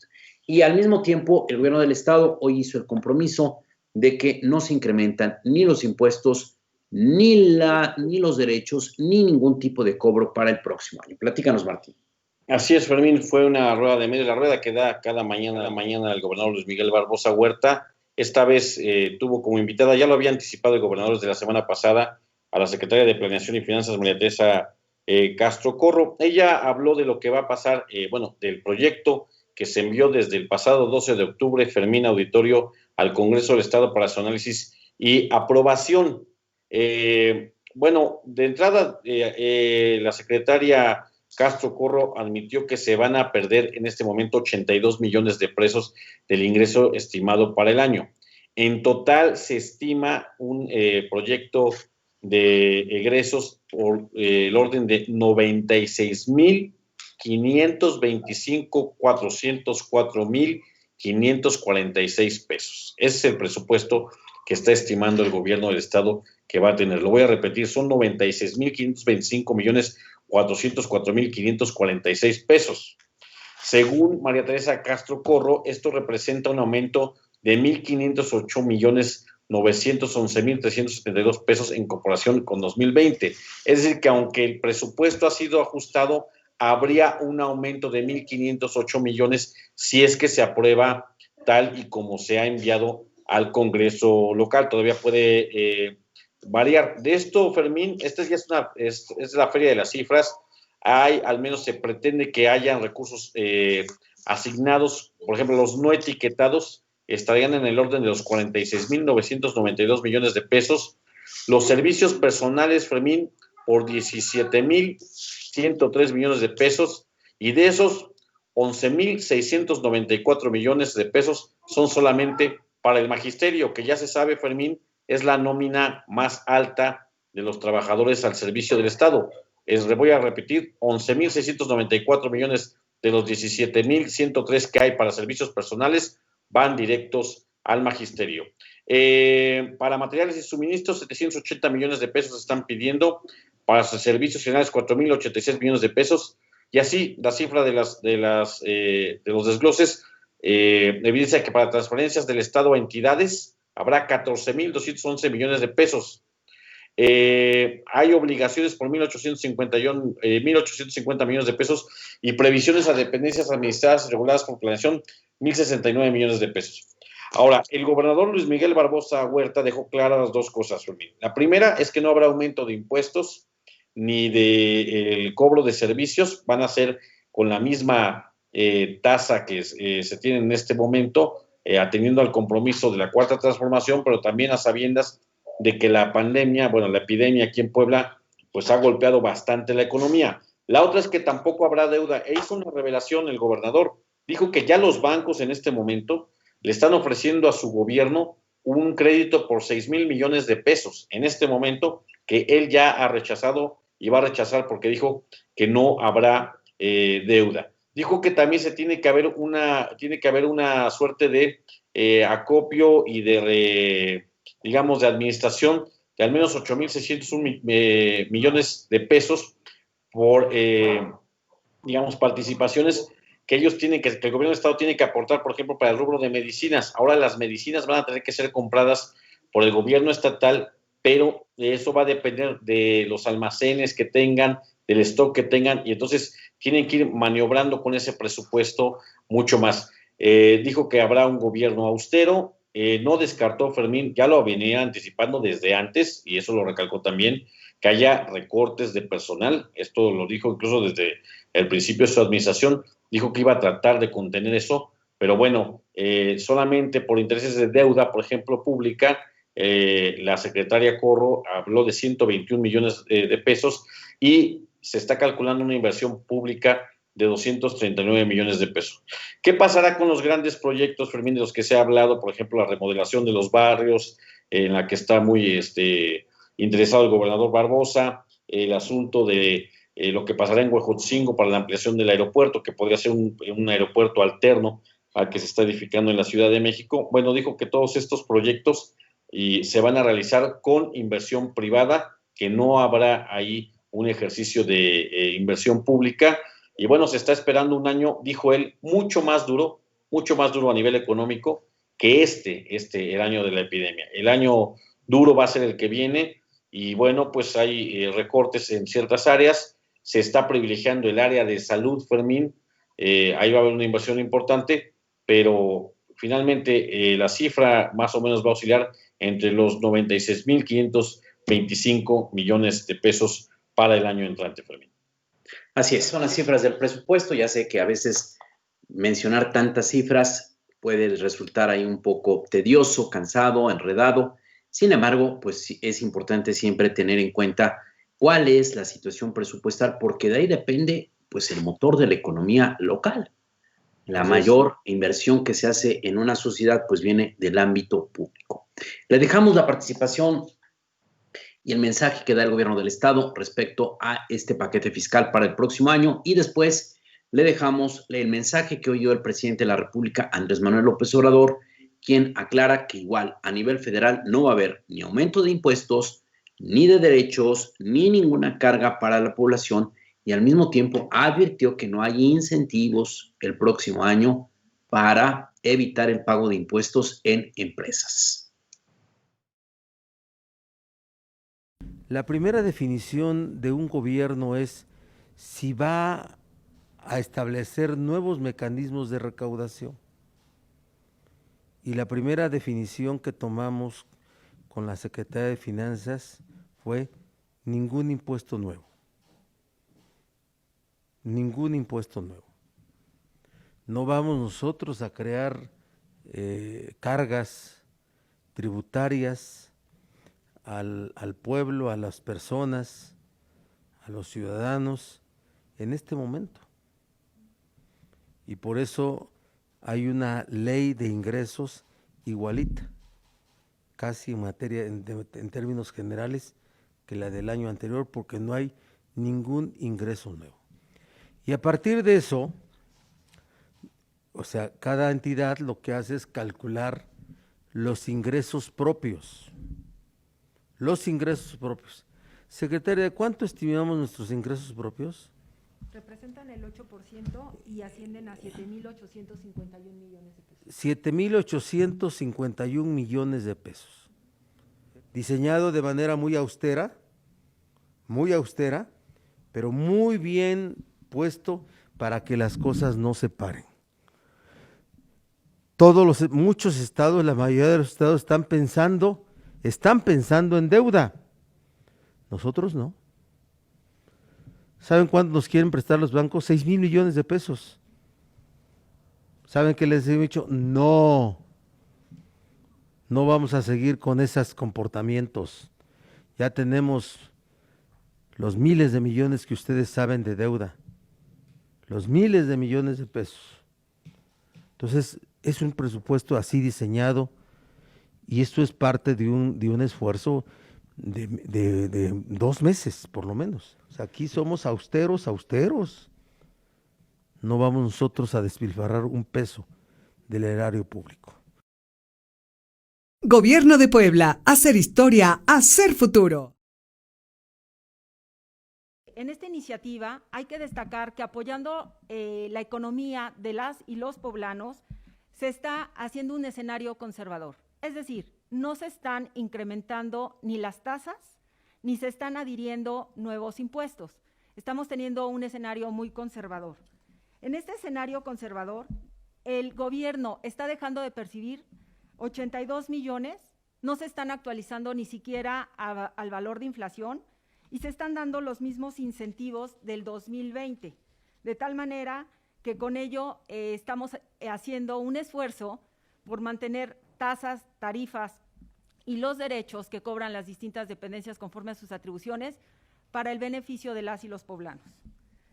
Y al mismo tiempo, el gobierno del Estado hoy hizo el compromiso de que no se incrementan ni los impuestos, ni los derechos, ni ningún tipo de cobro para el próximo año. Platícanos, Martín. Así es, Fermín, fue una rueda de media, la rueda que da cada mañana el gobernador Luis Miguel Barbosa Huerta. Esta vez tuvo como invitada, ya lo había anticipado el gobernador desde la semana pasada, a la secretaria de Planeación y Finanzas, María Teresa Castro Corro. Ella habló de lo que va a pasar, del proyecto que se envió desde el pasado 12 de octubre, Fermín, auditorio, al Congreso del Estado para su análisis y aprobación. De entrada, la secretaria Castro Corro admitió que se van a perder en este momento 82 millones de pesos del ingreso estimado para el año. En total se estima un proyecto de egresos por el orden de 96,525,404,546 pesos. Ese es el presupuesto que está estimando el gobierno del Estado que va a tener. Lo voy a repetir, son 96,525,404,546 pesos. Según María Teresa Castro Corro, esto representa un aumento de 1,508,911,372 pesos en comparación con 2020. Es decir, que aunque el presupuesto ha sido ajustado, habría un aumento de 1,508 millones si es que se aprueba tal y como se ha enviado al Congreso local. Todavía puede variar. De esto, Fermín, esta ya es la feria de las cifras. Al menos se pretende que hayan recursos asignados, por ejemplo, los no etiquetados estarían en el orden de los 46,992 millones de pesos. Los servicios personales, Fermín, por 17,103 millones de pesos, y de esos 11,694 millones de pesos son solamente para el magisterio, que ya se sabe, Fermín, es la nómina más alta de los trabajadores al servicio del Estado. Voy a repetir, 11,694 millones de los 17,103 que hay para servicios personales van directos al magisterio. Para materiales y suministros, 780 millones de pesos están pidiendo, para servicios generales 4,086 millones de pesos, y así la cifra de los desgloses evidencia que para transferencias del Estado a entidades habrá 14,211 millones de pesos. Hay obligaciones por 1,850 millones de pesos y previsiones a dependencias administradas y reguladas por planeación, 1,069 millones de pesos. Ahora, el gobernador Luis Miguel Barbosa Huerta dejó claras las dos cosas, Fermín. La primera es que no habrá aumento de impuestos ni de cobro de servicios, van a ser con la misma tasa que se tiene en este momento, atendiendo al compromiso de la Cuarta Transformación, pero también a sabiendas de que la pandemia, la epidemia aquí en Puebla, pues ha golpeado bastante la economía. La otra es que tampoco habrá deuda. E hizo una revelación el gobernador. Dijo que ya los bancos en este momento le están ofreciendo a su gobierno un crédito por 6,000 millones de pesos en este momento, que él ya ha rechazado y va a rechazar porque dijo que no habrá deuda. Dijo que también tiene que haber una suerte de acopio y de administración de al menos 8,601 millones de pesos por, participaciones que el gobierno del Estado tiene que aportar, por ejemplo, para el rubro de medicinas. Ahora las medicinas van a tener que ser compradas por el gobierno estatal, pero eso va a depender de los almacenes que tengan, del stock que tengan, y entonces tienen que ir maniobrando con ese presupuesto mucho más. Dijo que habrá un gobierno austero, no descartó, Fermín, ya lo venía anticipando desde antes, y eso lo recalcó también, que haya recortes de personal. Esto lo dijo incluso desde el principio de su administración. Dijo que iba a tratar de contener eso, pero solamente por intereses de deuda, por ejemplo, pública, la secretaria Corro habló de 121 millones de pesos y se está calculando una inversión pública de 239 millones de pesos. ¿Qué pasará con los grandes proyectos, Fermín, de los que se ha hablado? Por ejemplo, la remodelación de los barrios, en la que está muy interesado el gobernador Barbosa, el asunto de lo que pasará en Huejotzingo para la ampliación del aeropuerto, que podría ser un aeropuerto alterno al que se está edificando en la Ciudad de México. Dijo que todos estos proyectos se van a realizar con inversión privada, que no habrá ahí un ejercicio de inversión pública. Y se está esperando un año, dijo él, mucho más duro a nivel económico que el año de la epidemia. El año duro va a ser el que viene y pues hay recortes en ciertas áreas. Se está privilegiando el área de salud, Fermín. Ahí va a haber una inversión importante, pero finalmente la cifra más o menos va a oscilar entre los 96,525 millones de pesos para el año entrante, Fermín. Así es, son las cifras del presupuesto. Ya sé que a veces mencionar tantas cifras puede resultar ahí un poco tedioso, cansado, enredado. Sin embargo, pues es importante siempre tener en cuenta cuál es la situación presupuestal, porque de ahí depende pues el motor de la economía local. La mayor inversión que se hace en una sociedad pues viene del ámbito público. Le dejamos la participación y el mensaje que da el gobierno del estado respecto a este paquete fiscal para el próximo año, y después le dejamos el mensaje que oyó el presidente de la República, Andrés Manuel López Obrador, quien aclara que igual a nivel federal no va a haber ni aumento de impuestos, ni de derechos, ni ninguna carga para la población, y al mismo tiempo advirtió que no hay incentivos el próximo año para evitar el pago de impuestos en empresas. La primera definición de un gobierno es si va a establecer nuevos mecanismos de recaudación. Y la primera definición que tomamos con la Secretaría de Finanzas fue ningún impuesto nuevo. Ningún impuesto nuevo. No vamos nosotros a crear cargas tributarias al pueblo, a las personas, a los ciudadanos en este momento. Y por eso hay una ley de ingresos igualita, casi en materia, en términos generales, que la del año anterior, porque no hay ningún ingreso nuevo. Y a partir de eso, O sea, cada entidad lo que hace es calcular los ingresos propios. Los ingresos propios. Secretaria, ¿cuánto estimamos nuestros ingresos propios? Representan el 8% y ascienden a 7,851 millones de pesos. 7,851 millones de pesos. Diseñado de manera muy austera, pero muy bien puesto para que las cosas no se paren. Muchos estados, la mayoría de los estados están pensando en deuda. Nosotros no. ¿Saben cuánto nos quieren prestar los bancos? 6,000 millones de pesos. ¿Saben qué les he dicho? No vamos a seguir con esos comportamientos. Ya tenemos los miles de millones que ustedes saben de deuda. Los miles de millones de pesos. Entonces, es un presupuesto así diseñado y esto es parte de un esfuerzo de 2 meses, por lo menos. O sea, aquí somos austeros. No vamos nosotros a despilfarrar un peso del erario público. Gobierno de Puebla, hacer historia, hacer futuro. En esta iniciativa hay que destacar que apoyando la economía de las y los poblanos, se está haciendo un escenario conservador. Es decir, no se están incrementando ni las tasas, ni se están adhiriendo nuevos impuestos. Estamos teniendo un escenario muy conservador. En este escenario conservador, el gobierno está dejando de percibir 82 millones, no se están actualizando ni siquiera al valor de inflación y se están dando los mismos incentivos del 2020, de tal manera que con ello estamos haciendo un esfuerzo por mantener tasas, tarifas y los derechos que cobran las distintas dependencias conforme a sus atribuciones para el beneficio de las y los poblanos.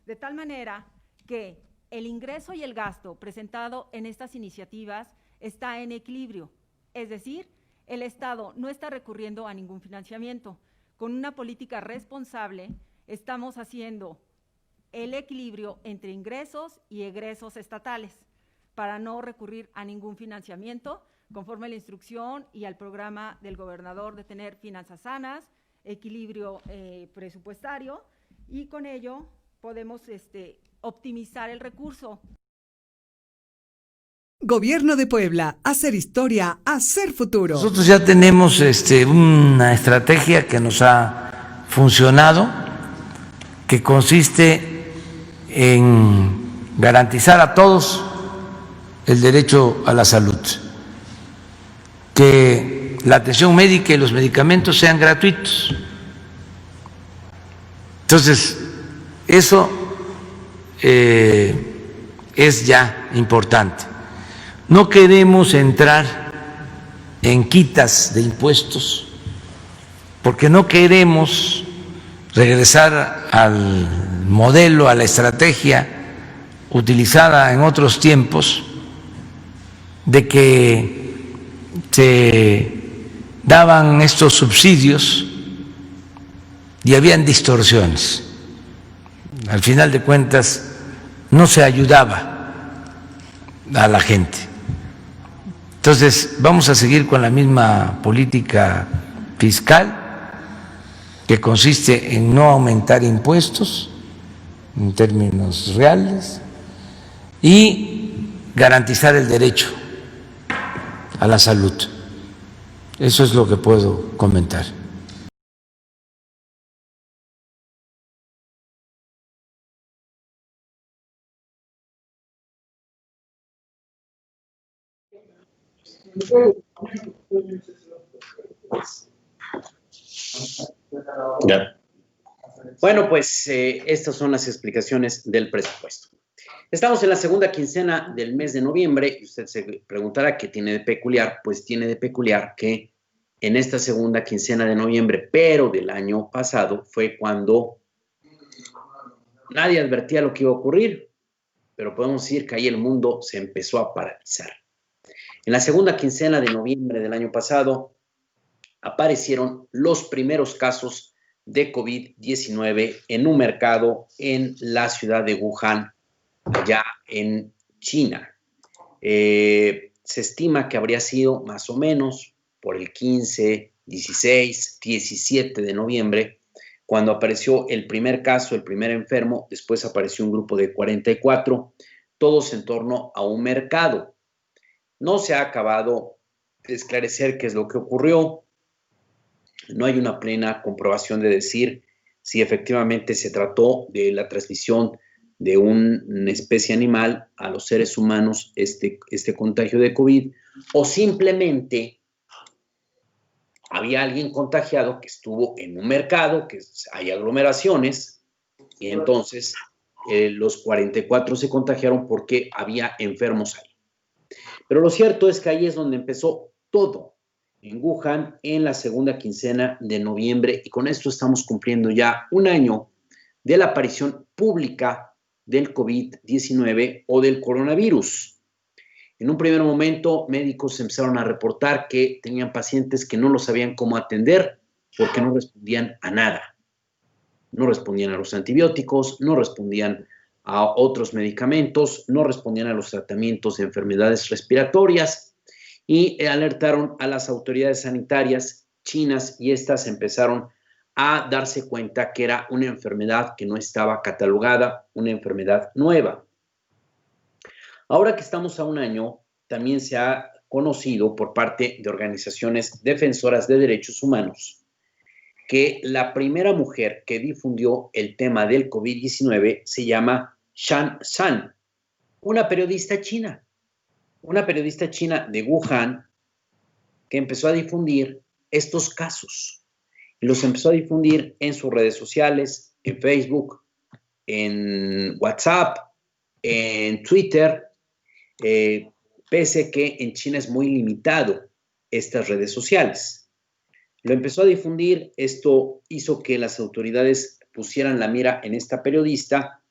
De tal manera que el ingreso y el gasto presentado en estas iniciativas está en equilibrio, es decir, el Estado no está recurriendo a ningún financiamiento. Con una política responsable estamos haciendo el equilibrio entre ingresos y egresos estatales para no recurrir a ningún financiamiento conforme a la instrucción y al programa del gobernador de tener finanzas sanas, equilibrio presupuestario y con ello podemos optimizar el recurso. Gobierno de Puebla, hacer historia, hacer futuro. Nosotros ya tenemos una estrategia que nos ha funcionado, que consiste en garantizar a todos el derecho a la salud, que la atención médica y los medicamentos sean gratuitos. Entonces, eso es ya importante. No queremos entrar en quitas de impuestos porque no queremos regresar al modelo, a la estrategia utilizada en otros tiempos de que se daban estos subsidios y habían distorsiones. Al final de cuentas no se ayudaba a la gente. Entonces vamos a seguir con la misma política fiscal que consiste en no aumentar impuestos en términos reales y garantizar el derecho a la salud. Eso es lo que puedo comentar. Ya. Bueno, pues estas son las explicaciones del presupuesto. Estamos en la segunda quincena del mes de noviembre y usted se preguntará qué tiene de peculiar. Pues tiene de peculiar que en esta segunda quincena de noviembre, pero del año pasado, fue cuando nadie advertía lo que iba a ocurrir, pero podemos decir que ahí el mundo se empezó a paralizar. En la segunda quincena de noviembre del año pasado aparecieron los primeros casos de COVID-19 en un mercado en la ciudad de Wuhan, allá en China. Se estima que habría sido más o menos por el 15, 16, 17 de noviembre, cuando apareció el primer caso, el primer enfermo. Después apareció un grupo de 44, todos en torno a un mercado. No se ha acabado de esclarecer qué es lo que ocurrió. No hay una plena comprobación de decir si efectivamente se trató de la transmisión de una especie animal a los seres humanos, este contagio de COVID, o simplemente había alguien contagiado que estuvo en un mercado, que hay aglomeraciones, y entonces los 44 se contagiaron porque había enfermos ahí. Pero lo cierto es que ahí es donde empezó todo, en Wuhan, en la segunda quincena de noviembre, y con esto estamos cumpliendo ya un año de la aparición pública del COVID-19 o del coronavirus. En un primer momento, médicos empezaron a reportar que tenían pacientes que no los sabían cómo atender porque no respondían a nada. No respondían a los antibióticos, no respondían a otros medicamentos, no respondían a los tratamientos de enfermedades respiratorias, y alertaron a las autoridades sanitarias chinas, y estas empezaron a darse cuenta que era una enfermedad que no estaba catalogada, una enfermedad nueva. Ahora que estamos a un año, también se ha conocido por parte de organizaciones defensoras de derechos humanos que la primera mujer que difundió el tema del COVID-19 se llama Shan San, una periodista china de Wuhan, que empezó a difundir estos casos. Y los empezó a difundir en sus redes sociales, en Facebook, en WhatsApp, en Twitter, pese que en China es muy limitado estas redes sociales. Lo empezó a difundir, esto hizo que las autoridades pusieran la mira en esta periodista,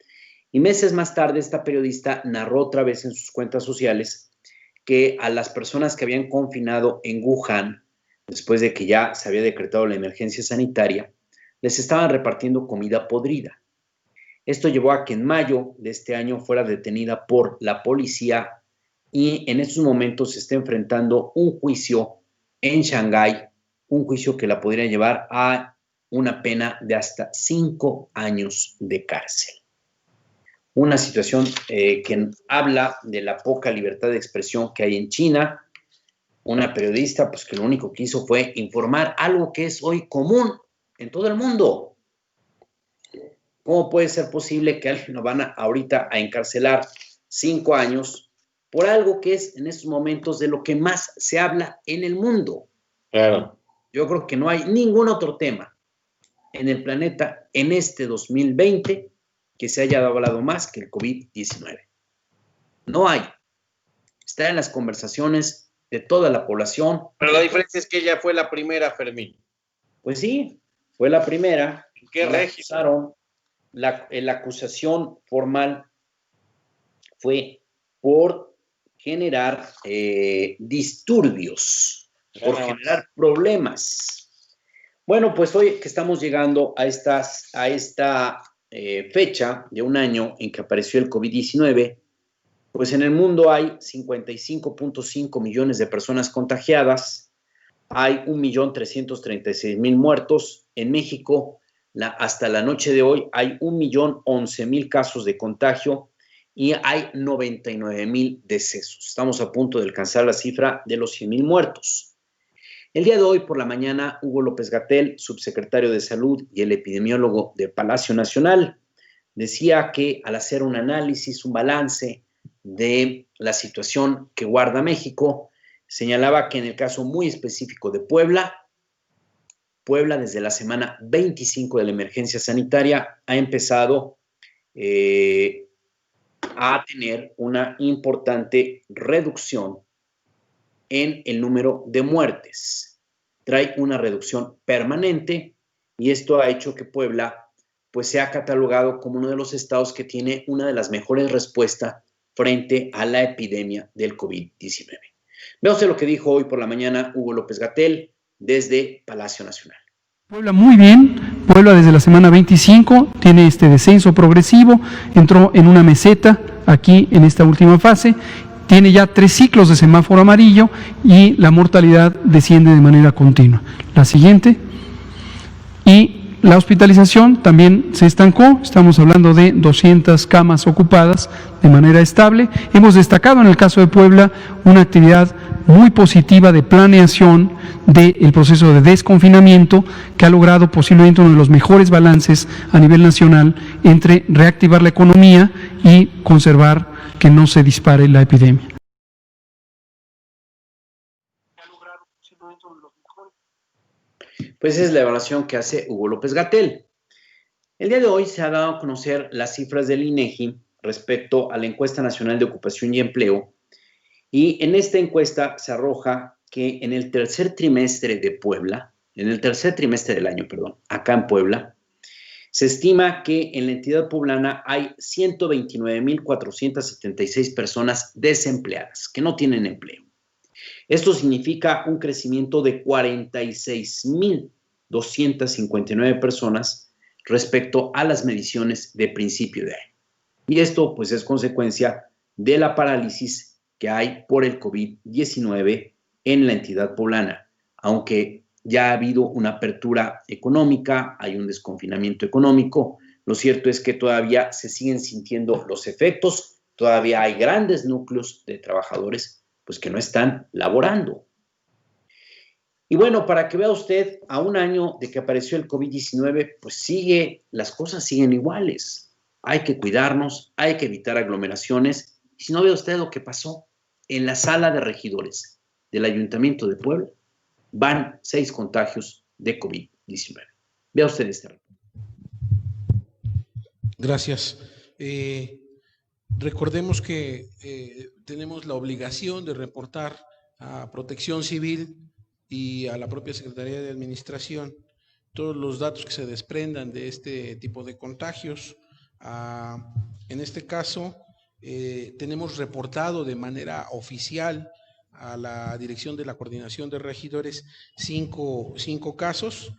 y meses más tarde esta periodista narró otra vez en sus cuentas sociales que a las personas que habían confinado en Wuhan, después de que ya se había decretado la emergencia sanitaria, les estaban repartiendo comida podrida. Esto llevó a que en mayo de este año fuera detenida por la policía, y en estos momentos se está enfrentando un juicio en Shanghái, un juicio que la podría llevar a una pena de hasta 5 años de cárcel. Una situación que habla de la poca libertad de expresión que hay en China. Una periodista, pues, que lo único que hizo fue informar algo que es hoy común en todo el mundo. ¿Cómo puede ser posible que alguien lo van ahorita a encarcelar 5 años por algo que es en estos momentos de lo que más se habla en el mundo? Claro. Yo creo que no hay ningún otro tema en el planeta en este 2020 que se haya hablado más que el COVID-19. No hay. Está en las conversaciones de toda la población. Pero la diferencia es que ella fue la primera, Fermín. Pues sí, fue la primera. ¿Qué régimen? La acusación formal fue por generar disturbios, por generar problemas. Bueno, pues hoy que estamos llegando a esta fecha de un año en que apareció el COVID-19, pues en el mundo hay 55.5 millones de personas contagiadas, hay 1.336.000 muertos. En México, hasta la noche de hoy, hay 1.011.000 casos de contagio y hay 99.000 decesos. Estamos a punto de alcanzar la cifra de los 100.000 muertos. El día de hoy por la mañana, Hugo López-Gatell, subsecretario de Salud y el epidemiólogo de Palacio Nacional, decía que al hacer un análisis, un balance de la situación que guarda México, señalaba que en el caso muy específico de Puebla desde la semana 25 de la emergencia sanitaria ha empezado a tener una importante reducción en el número de muertes. Trae una reducción permanente, y esto ha hecho que Puebla pues sea catalogado como uno de los estados que tiene una de las mejores respuestas frente a la epidemia del COVID-19. Veamos lo que dijo hoy por la mañana Hugo López-Gatell desde Palacio Nacional. Puebla muy bien, Puebla desde la semana 25 tiene este descenso progresivo, entró en una meseta aquí en esta última fase, tiene ya 3 ciclos de semáforo amarillo y la mortalidad desciende de manera continua. La siguiente. Y la hospitalización también se estancó, estamos hablando de 200 camas ocupadas de manera estable. Hemos destacado en el caso de Puebla una actividad muy positiva de planeación del proceso de desconfinamiento que ha logrado posiblemente uno de los mejores balances a nivel nacional entre reactivar la economía y conservar que no se dispare la epidemia. Pues es la evaluación que hace Hugo López-Gatell. El día de hoy se ha dado a conocer las cifras del INEGI respecto a la encuesta nacional de ocupación y empleo, y en esta encuesta se arroja que en el tercer trimestre de Puebla, en el tercer trimestre del año, acá en Puebla, se estima que en la entidad poblana hay 129,476 personas desempleadas, que no tienen empleo. Esto significa un crecimiento de 46,259 personas respecto a las mediciones de principio de año. Y esto pues es consecuencia de la parálisis que hay por el COVID-19 en la entidad poblana. Aunque ya ha habido una apertura económica, hay un desconfinamiento económico, lo cierto es que todavía se siguen sintiendo los efectos, todavía hay grandes núcleos de trabajadores pues que no están laborando. Y bueno, para que vea usted, a un año de que apareció el COVID-19, pues las cosas siguen iguales. Hay que cuidarnos, hay que evitar aglomeraciones. Y si no, vea usted lo que pasó en la sala de regidores del Ayuntamiento de Puebla, van 6 contagios de COVID-19. Vea usted este reporte. Gracias. Recordemos que tenemos la obligación de reportar a Protección Civil y a la propia Secretaría de Administración todos los datos que se desprendan de este tipo de contagios. En este caso, tenemos reportado de manera oficial a la Dirección de la Coordinación de Regidores 5 casos.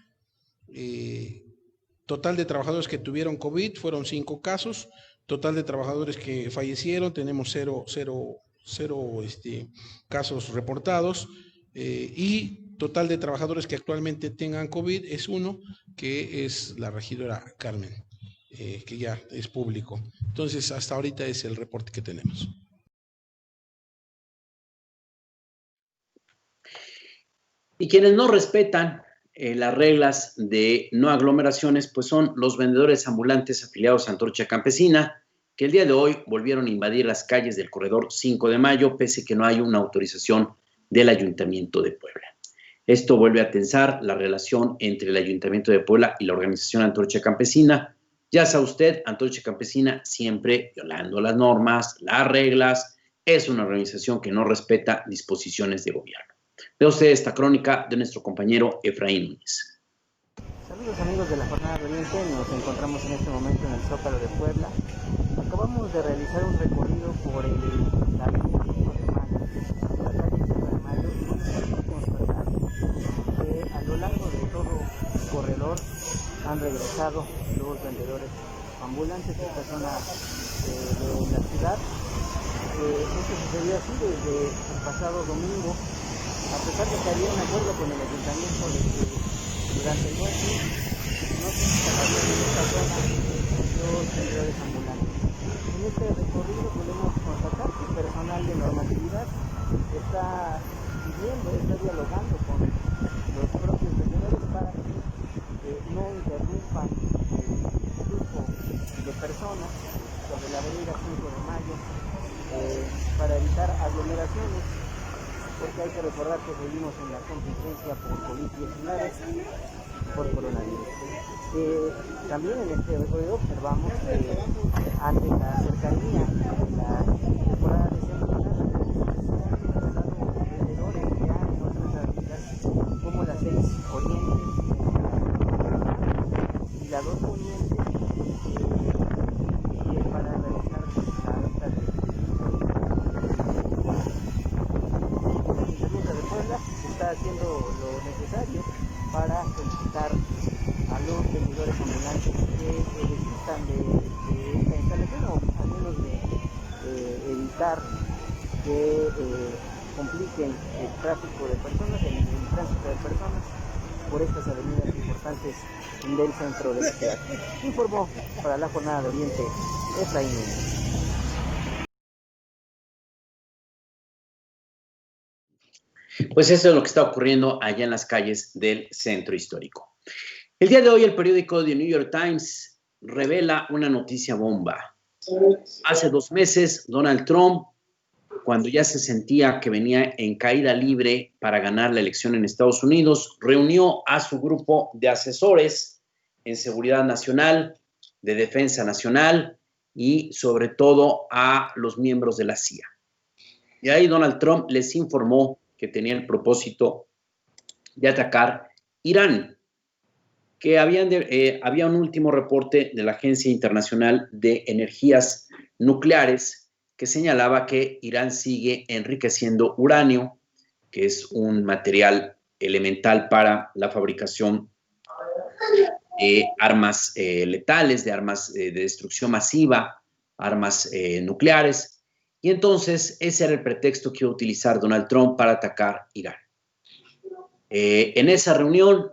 Total de trabajadores que tuvieron COVID fueron 5 casos. Total de trabajadores que fallecieron, tenemos 0 casos reportados, y total de trabajadores que actualmente tengan COVID es 1, que es la regidora Carmen, que ya es público. Entonces, hasta ahorita es el reporte que tenemos. Y quienes no respetan las reglas de no aglomeraciones, pues son los vendedores ambulantes afiliados a Antorcha Campesina, que el día de hoy volvieron a invadir las calles del corredor 5 de Mayo, pese a que no hay una autorización del Ayuntamiento de Puebla. Esto vuelve a tensar la relación entre el Ayuntamiento de Puebla y la organización Antorcha Campesina. Ya sabe usted, Antorcha Campesina siempre violando las normas, las reglas, es una organización que no respeta disposiciones de gobierno. Vea usted esta crónica de nuestro compañero Efraín Núñez. Saludos amigos de la Jornada Oriente, nos encontramos en este momento en el Zócalo de Puebla. Acabamos de realizar un recorrido por la avenida 5 de Mayo, la calle 5 de Mayo, y podemos constatar que a lo largo de todo el corredor han regresado los vendedores ambulantes de esta zona de la ciudad. Esto sucedió así desde el pasado domingo, a pesar de que había un acuerdo con el ayuntamiento de que durante el buen fin no se instalarían en esta zona los vendedores ambulantes. En este recorrido podemos constatar que el personal de normatividad está dialogando con los propios vendedores para que no interrumpan el flujo de personas sobre la avenida 5 de Mayo para evitar aglomeraciones, porque hay que recordar que seguimos en la contingencia por COVID-19, por coronavirus. También en este recorrido observamos que ante la cercanía de la temporada de Semana Santa, vendedores ya en otras avenidas como la 6 Oriente y la 2 Poniente para realizar la venta de está haciendo lo necesario para solicitar a los vendedores ambulantes que desistan de esta instalación, o al menos de evitar que compliquen el tráfico de personas, el tránsito de personas por estas avenidas importantes del centro de la ciudad. Informó para la Jornada de Oriente Efraín Núñez. Pues eso es lo que está ocurriendo allá en las calles del centro histórico. El día de hoy el periódico The New York Times revela una noticia bomba. Hace 2 meses Donald Trump, cuando ya se sentía que venía en caída libre para ganar la elección en Estados Unidos, reunió a su grupo de asesores en seguridad nacional, de defensa nacional y sobre todo a los miembros de la CIA. Y ahí Donald Trump les informó que tenía el propósito de atacar Irán, que había un último reporte de la Agencia Internacional de Energías Nucleares que señalaba que Irán sigue enriqueciendo uranio, que es un material elemental para la fabricación de armas letales, de armas de destrucción masiva, armas nucleares. Y entonces ese era el pretexto que iba a utilizar Donald Trump para atacar Irán. En esa reunión,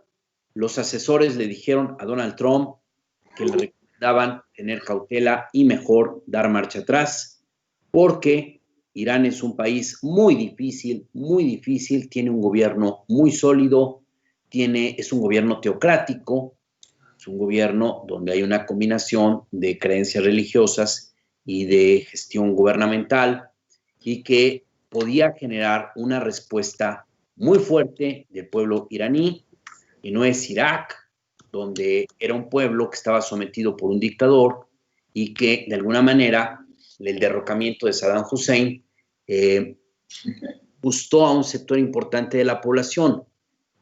los asesores le dijeron a Donald Trump que le recomendaban tener cautela y mejor dar marcha atrás, porque Irán es un país muy difícil, tiene un gobierno muy sólido, es un gobierno teocrático, es un gobierno donde hay una combinación de creencias religiosas y de gestión gubernamental, y que podía generar una respuesta muy fuerte del pueblo iraní, y no es Irak, donde era un pueblo que estaba sometido por un dictador y que de alguna manera el derrocamiento de Saddam Hussein gustó a un sector importante de la población.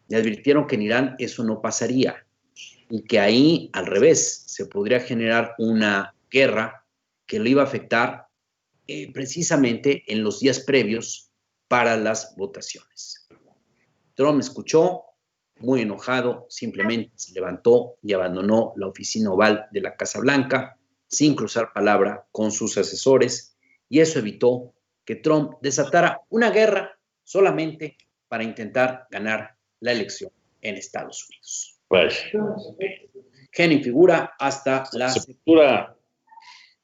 Le advirtieron que en Irán eso no pasaría y que ahí, al revés, se podría generar una guerra que lo iba a afectar precisamente en los días previos para las votaciones. Trump escuchó, muy enojado, simplemente se levantó y abandonó la oficina oval de la Casa Blanca sin cruzar palabra con sus asesores, y eso evitó que Trump desatara una guerra solamente para intentar ganar la elección en Estados Unidos. Genio figura hasta la sepultura.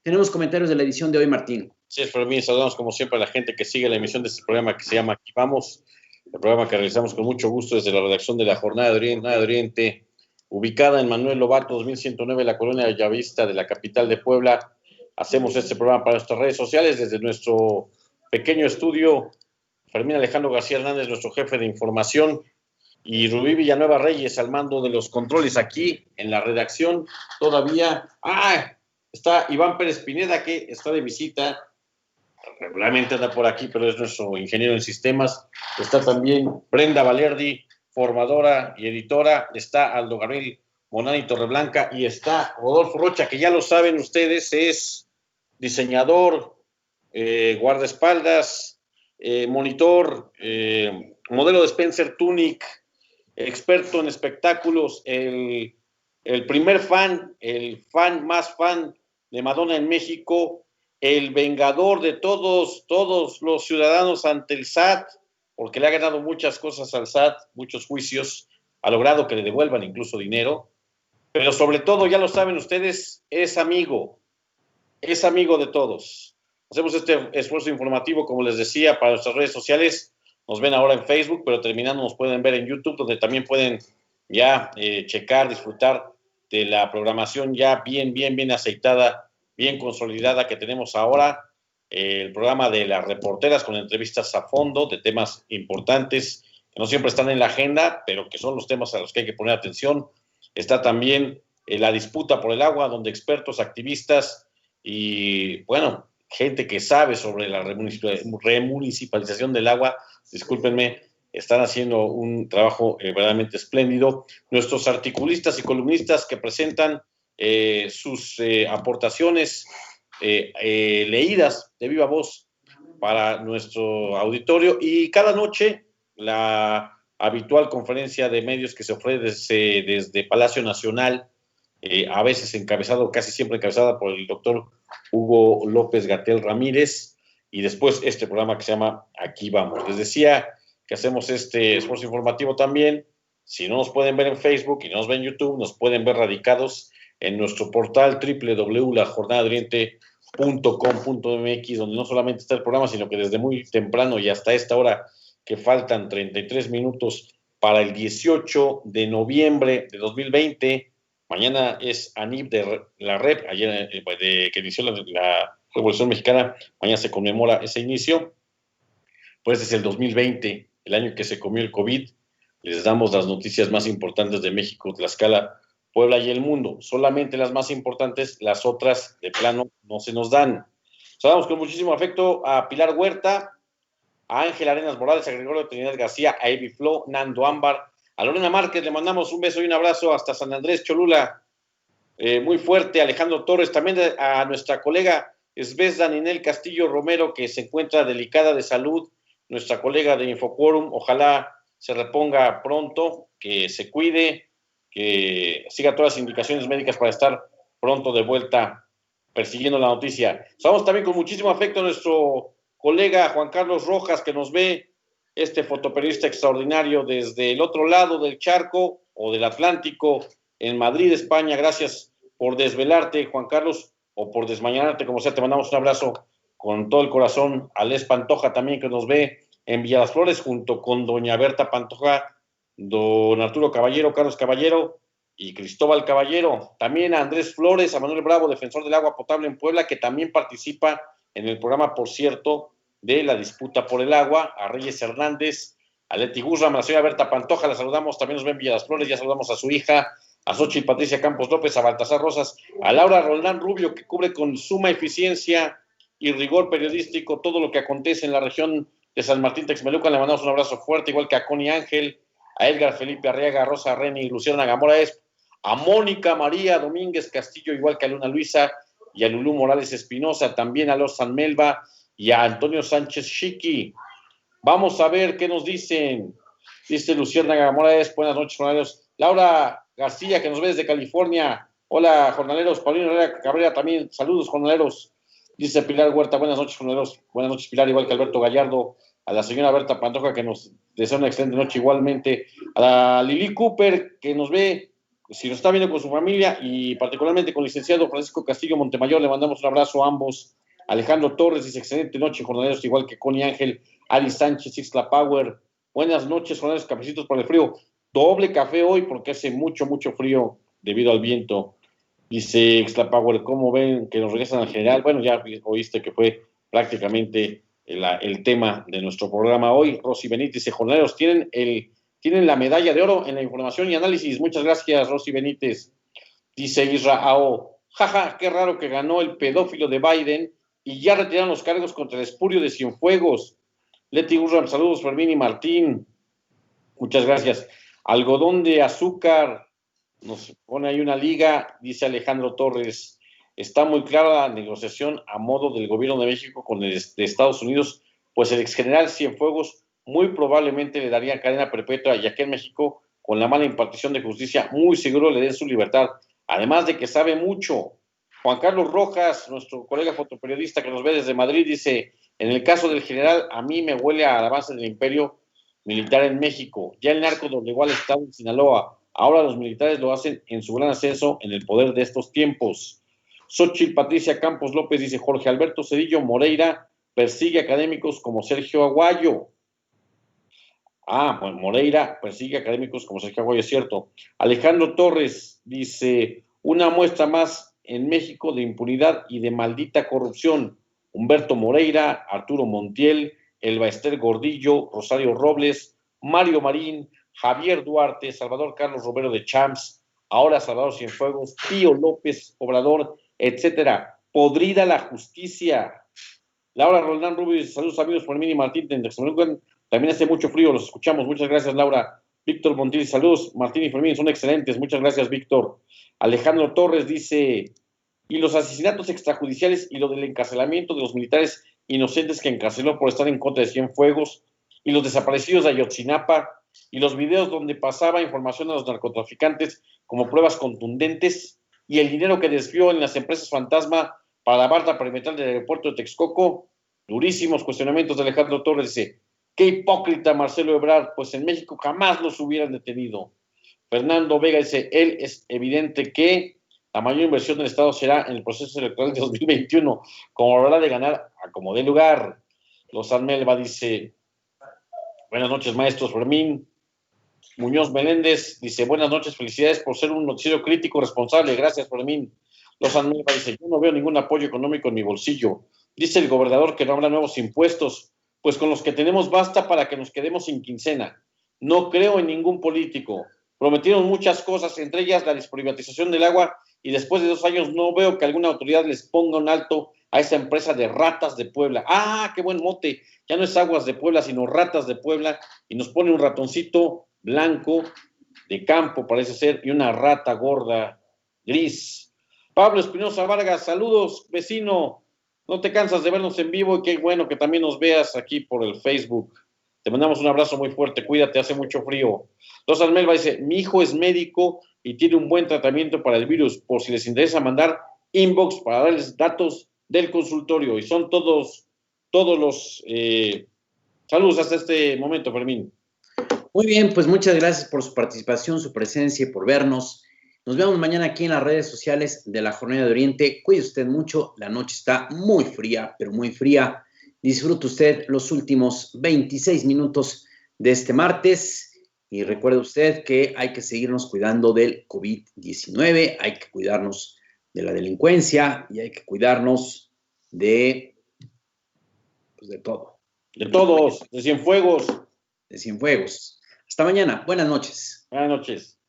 Tenemos comentarios de la edición de hoy, Martín. Sí, es para mí. Saludamos como siempre a la gente que sigue la emisión de este programa que se llama Aquí Vamos, el programa que realizamos con mucho gusto desde la redacción de la Jornada de Oriente, ubicada en Manuel Lobato 2109, la colonia Bellavista de la capital de Puebla. Hacemos este programa para nuestras redes sociales desde nuestro pequeño estudio. Fermín Alejandro García Hernández, nuestro jefe de información, y Rubí Villanueva Reyes al mando de los controles aquí en la redacción. Todavía está Iván Pérez Pineda, que está de visita, regularmente anda por aquí, pero es nuestro ingeniero en sistemas. Está también Brenda Valerdi, formadora y editora. Está Aldo Gabriel Monani Torreblanca y está Rodolfo Rocha, que ya lo saben ustedes, es diseñador, guardaespaldas, monitor, modelo de Spencer Tunick, experto en espectáculos, el primer fan, el fan más fan de Madonna en México, el vengador de todos los ciudadanos ante el SAT, porque le ha ganado muchas cosas al SAT, muchos juicios, ha logrado que le devuelvan incluso dinero, pero sobre todo, ya lo saben ustedes, es amigo de todos. Hacemos este esfuerzo informativo, como les decía, para nuestras redes sociales. Nos ven ahora en Facebook, pero terminando nos pueden ver en YouTube, donde también pueden ya checar, disfrutar de la programación ya bien aceitada, bien consolidada que tenemos ahora. El programa de las reporteras con entrevistas a fondo de temas importantes que no siempre están en la agenda, pero que son los temas a los que hay que poner atención. Está también la disputa por el agua, donde expertos, activistas y, bueno, gente que sabe sobre la remunicipalización del agua, discúlpenme, están haciendo un trabajo verdaderamente espléndido. Nuestros articulistas y columnistas que presentan sus aportaciones leídas de viva voz para nuestro auditorio, y cada noche la habitual conferencia de medios que se ofrece desde Palacio Nacional, a veces casi siempre encabezada por el doctor Hugo López-Gatell Ramírez, y después este programa que se llama Aquí Vamos. Les decía que hacemos este esfuerzo informativo también. Si no nos pueden ver en Facebook y no nos ven en YouTube, nos pueden ver radicados en nuestro portal www.lajornadadeoriente.com.mx, donde no solamente está el programa, sino que desde muy temprano y hasta esta hora, que faltan 33 minutos para el 18 de noviembre de 2020, mañana es ANIP de la REP, ayer que inició la Revolución Mexicana, mañana se conmemora ese inicio, pues es el 2020, el año que se comió el COVID. Les damos las noticias más importantes de México, Tlaxcala, Puebla y el mundo. Solamente las más importantes, las otras de plano no se nos dan. Saludamos con muchísimo afecto a Pilar Huerta, a Ángel Arenas Morales, a Gregorio Trinidad García, a Evi Flo, Nando Ámbar, a Lorena Márquez, le mandamos un beso y un abrazo hasta San Andrés Cholula, muy fuerte, Alejandro Torres, también a nuestra colega Esbezda Ninel Castillo Romero, que se encuentra delicada de salud, nuestra colega de Infoquórum, ojalá se reponga pronto, que se cuide, que siga todas las indicaciones médicas para estar pronto de vuelta persiguiendo la noticia. Saludamos también con muchísimo afecto a nuestro colega Juan Carlos Rojas, que nos ve, este fotoperiodista extraordinario desde el otro lado del charco o del Atlántico, en Madrid, España. Gracias por desvelarte, Juan Carlos, o por desmañanarte, como sea. Te mandamos un abrazo con todo el corazón. A Les Pantoja también, que nos ve en Villa Las Flores, junto con doña Berta Pantoja, don Arturo Caballero, Carlos Caballero y Cristóbal Caballero. También a Andrés Flores, a Manuel Bravo, defensor del agua potable en Puebla, que también participa en el programa, por cierto, de la disputa por el agua, a Reyes Hernández, a Leti Guzmán, a la señora Berta Pantoja, la saludamos, también nos ven Villa Las Flores, ya saludamos a su hija, a Xochitl Patricia Campos López, a Baltasar Rosas, a Laura Roldán Rubio, que cubre con suma eficiencia y rigor periodístico todo lo que acontece en la región de San Martín Texmelucan. Le mandamos un abrazo fuerte, igual que a Connie Ángel, a Edgar Felipe Arriaga, a Rosa Reni, Luciana Gamora Esp, a Mónica María Domínguez Castillo, igual que a Luna Luisa y a Lulú Morales Espinosa, también a Los San Melba y a Antonio Sánchez Chiqui. Vamos a ver qué nos dicen. Dice Luciana Gamora Esp, buenas noches, jornaleros. Laura García, que nos ve desde California. Hola, jornaleros. Paulino Herrera Cabrera también, saludos, jornaleros. Dice Pilar Huerta, buenas noches, jornaleros. Buenas noches, Pilar, igual que Alberto Gallardo. A la señora Berta Pantoja, que nos desea una excelente noche igualmente. A la Lili Cooper, que nos ve, si nos está viendo con su familia, y particularmente con el licenciado Francisco Castillo Montemayor, le mandamos un abrazo a ambos. Alejandro Torres dice, excelente noche, jornaleros, igual que Connie Ángel. Ari Sánchez, Ixtla Power, buenas noches, jornaleros, cafecitos por el frío. Doble café hoy porque hace mucho, mucho frío debido al viento. Dice Ixtla Power, ¿cómo ven que nos regresan al general? Bueno, ya oíste que fue prácticamente el tema de nuestro programa hoy. Rosy Benítez dice, jornaleros, tienen la medalla de oro en la información y análisis. Muchas gracias, Rosy Benítez. Dice Isra Ao, jaja, qué raro que ganó el pedófilo de Biden y ya retiraron los cargos contra el espurio de Cienfuegos. Leti Guzmán, saludos, Fermín y Martín. Muchas gracias. Algodón de azúcar, nos pone ahí una liga, dice Alejandro Torres. Está muy clara la negociación a modo del gobierno de México con el de Estados Unidos, pues el exgeneral Cienfuegos muy probablemente le daría cadena perpetua, y aquí en México, con la mala impartición de justicia, muy seguro le den su libertad, además de que sabe mucho. Juan Carlos Rojas, nuestro colega fotoperiodista que nos ve desde Madrid, dice, en el caso del general, a mí me huele a la base del imperio militar en México. Ya el narco doblegó al Estado en Sinaloa. Ahora los militares lo hacen en su gran ascenso en el poder de estos tiempos. Xochitl Patricia Campos López dice, Jorge Alberto Cedillo Moreira persigue académicos como Sergio Aguayo. Bueno, Moreira persigue académicos como Sergio Aguayo, es cierto. Alejandro Torres dice, una muestra más en México de impunidad y de maldita corrupción. Humberto Moreira, Arturo Montiel, Elba Ester Gordillo, Rosario Robles, Mario Marín, Javier Duarte, Salvador Carlos Romero de Champs, ahora Salvador Cienfuegos, Pío López Obrador, etcétera. Podrida la justicia. Laura Roldán Rubio, saludos amigos por Mini Martín, también hace mucho frío, los escuchamos, muchas gracias Laura. Víctor Montiel, saludos, Martín y Fermín, son excelentes, muchas gracias Víctor. Alejandro Torres dice, y los asesinatos extrajudiciales y lo del encarcelamiento de los militares inocentes que encarceló por estar en contra de Cienfuegos, y los desaparecidos de Ayotzinapa, y los videos donde pasaba información a los narcotraficantes como pruebas contundentes, y el dinero que desvió en las empresas fantasma para la barda perimetral del aeropuerto de Texcoco, Durísimos cuestionamientos de Alejandro Torres, dice, qué hipócrita Marcelo Ebrard, pues en México jamás los hubieran detenido. Fernando Vega dice, él es evidente que la mayor inversión del Estado será en el proceso electoral de 2021, como habrá de ganar a como dé lugar. Lozán Melba dice, buenas noches, maestros. Fermín Muñoz Meléndez dice, buenas noches, felicidades por ser un noticiero crítico responsable. Gracias, Fermín. Lozán Melba dice, yo no veo ningún apoyo económico en mi bolsillo. Dice el gobernador que no habrá nuevos impuestos, pues con los que tenemos basta para que nos quedemos sin quincena. No creo en ningún político. Prometieron muchas cosas, entre ellas la desprivatización del agua, y después de 2 años no veo que alguna autoridad les ponga un alto a esa empresa de Ratas de Puebla. ¡Ah, qué buen mote! Ya no es Aguas de Puebla, sino Ratas de Puebla, y nos pone un ratoncito blanco de campo, parece ser, y una rata gorda gris. Pablo Espinosa Vargas, saludos, vecino. No te cansas de vernos en vivo y qué bueno que también nos veas aquí por el Facebook. Te mandamos un abrazo muy fuerte, cuídate, hace mucho frío. Lozán Melba dice, mi hijo es médico y tiene un buen tratamiento para el virus, por si les interesa mandar inbox para darles datos del consultorio. Y son todos los saludos hasta este momento, Fermín. Muy bien, pues muchas gracias por su participación, su presencia y por vernos. Nos vemos mañana aquí en las redes sociales de la Jornada de Oriente. Cuide usted mucho, la noche está muy fría, pero muy fría. Disfrute usted los últimos 26 minutos de este martes y recuerde usted que hay que seguirnos cuidando del COVID-19, hay que cuidarnos de la delincuencia y hay que cuidarnos de todo. De todos, de Cienfuegos. De Cienfuegos. Hasta mañana. Buenas noches. Buenas noches.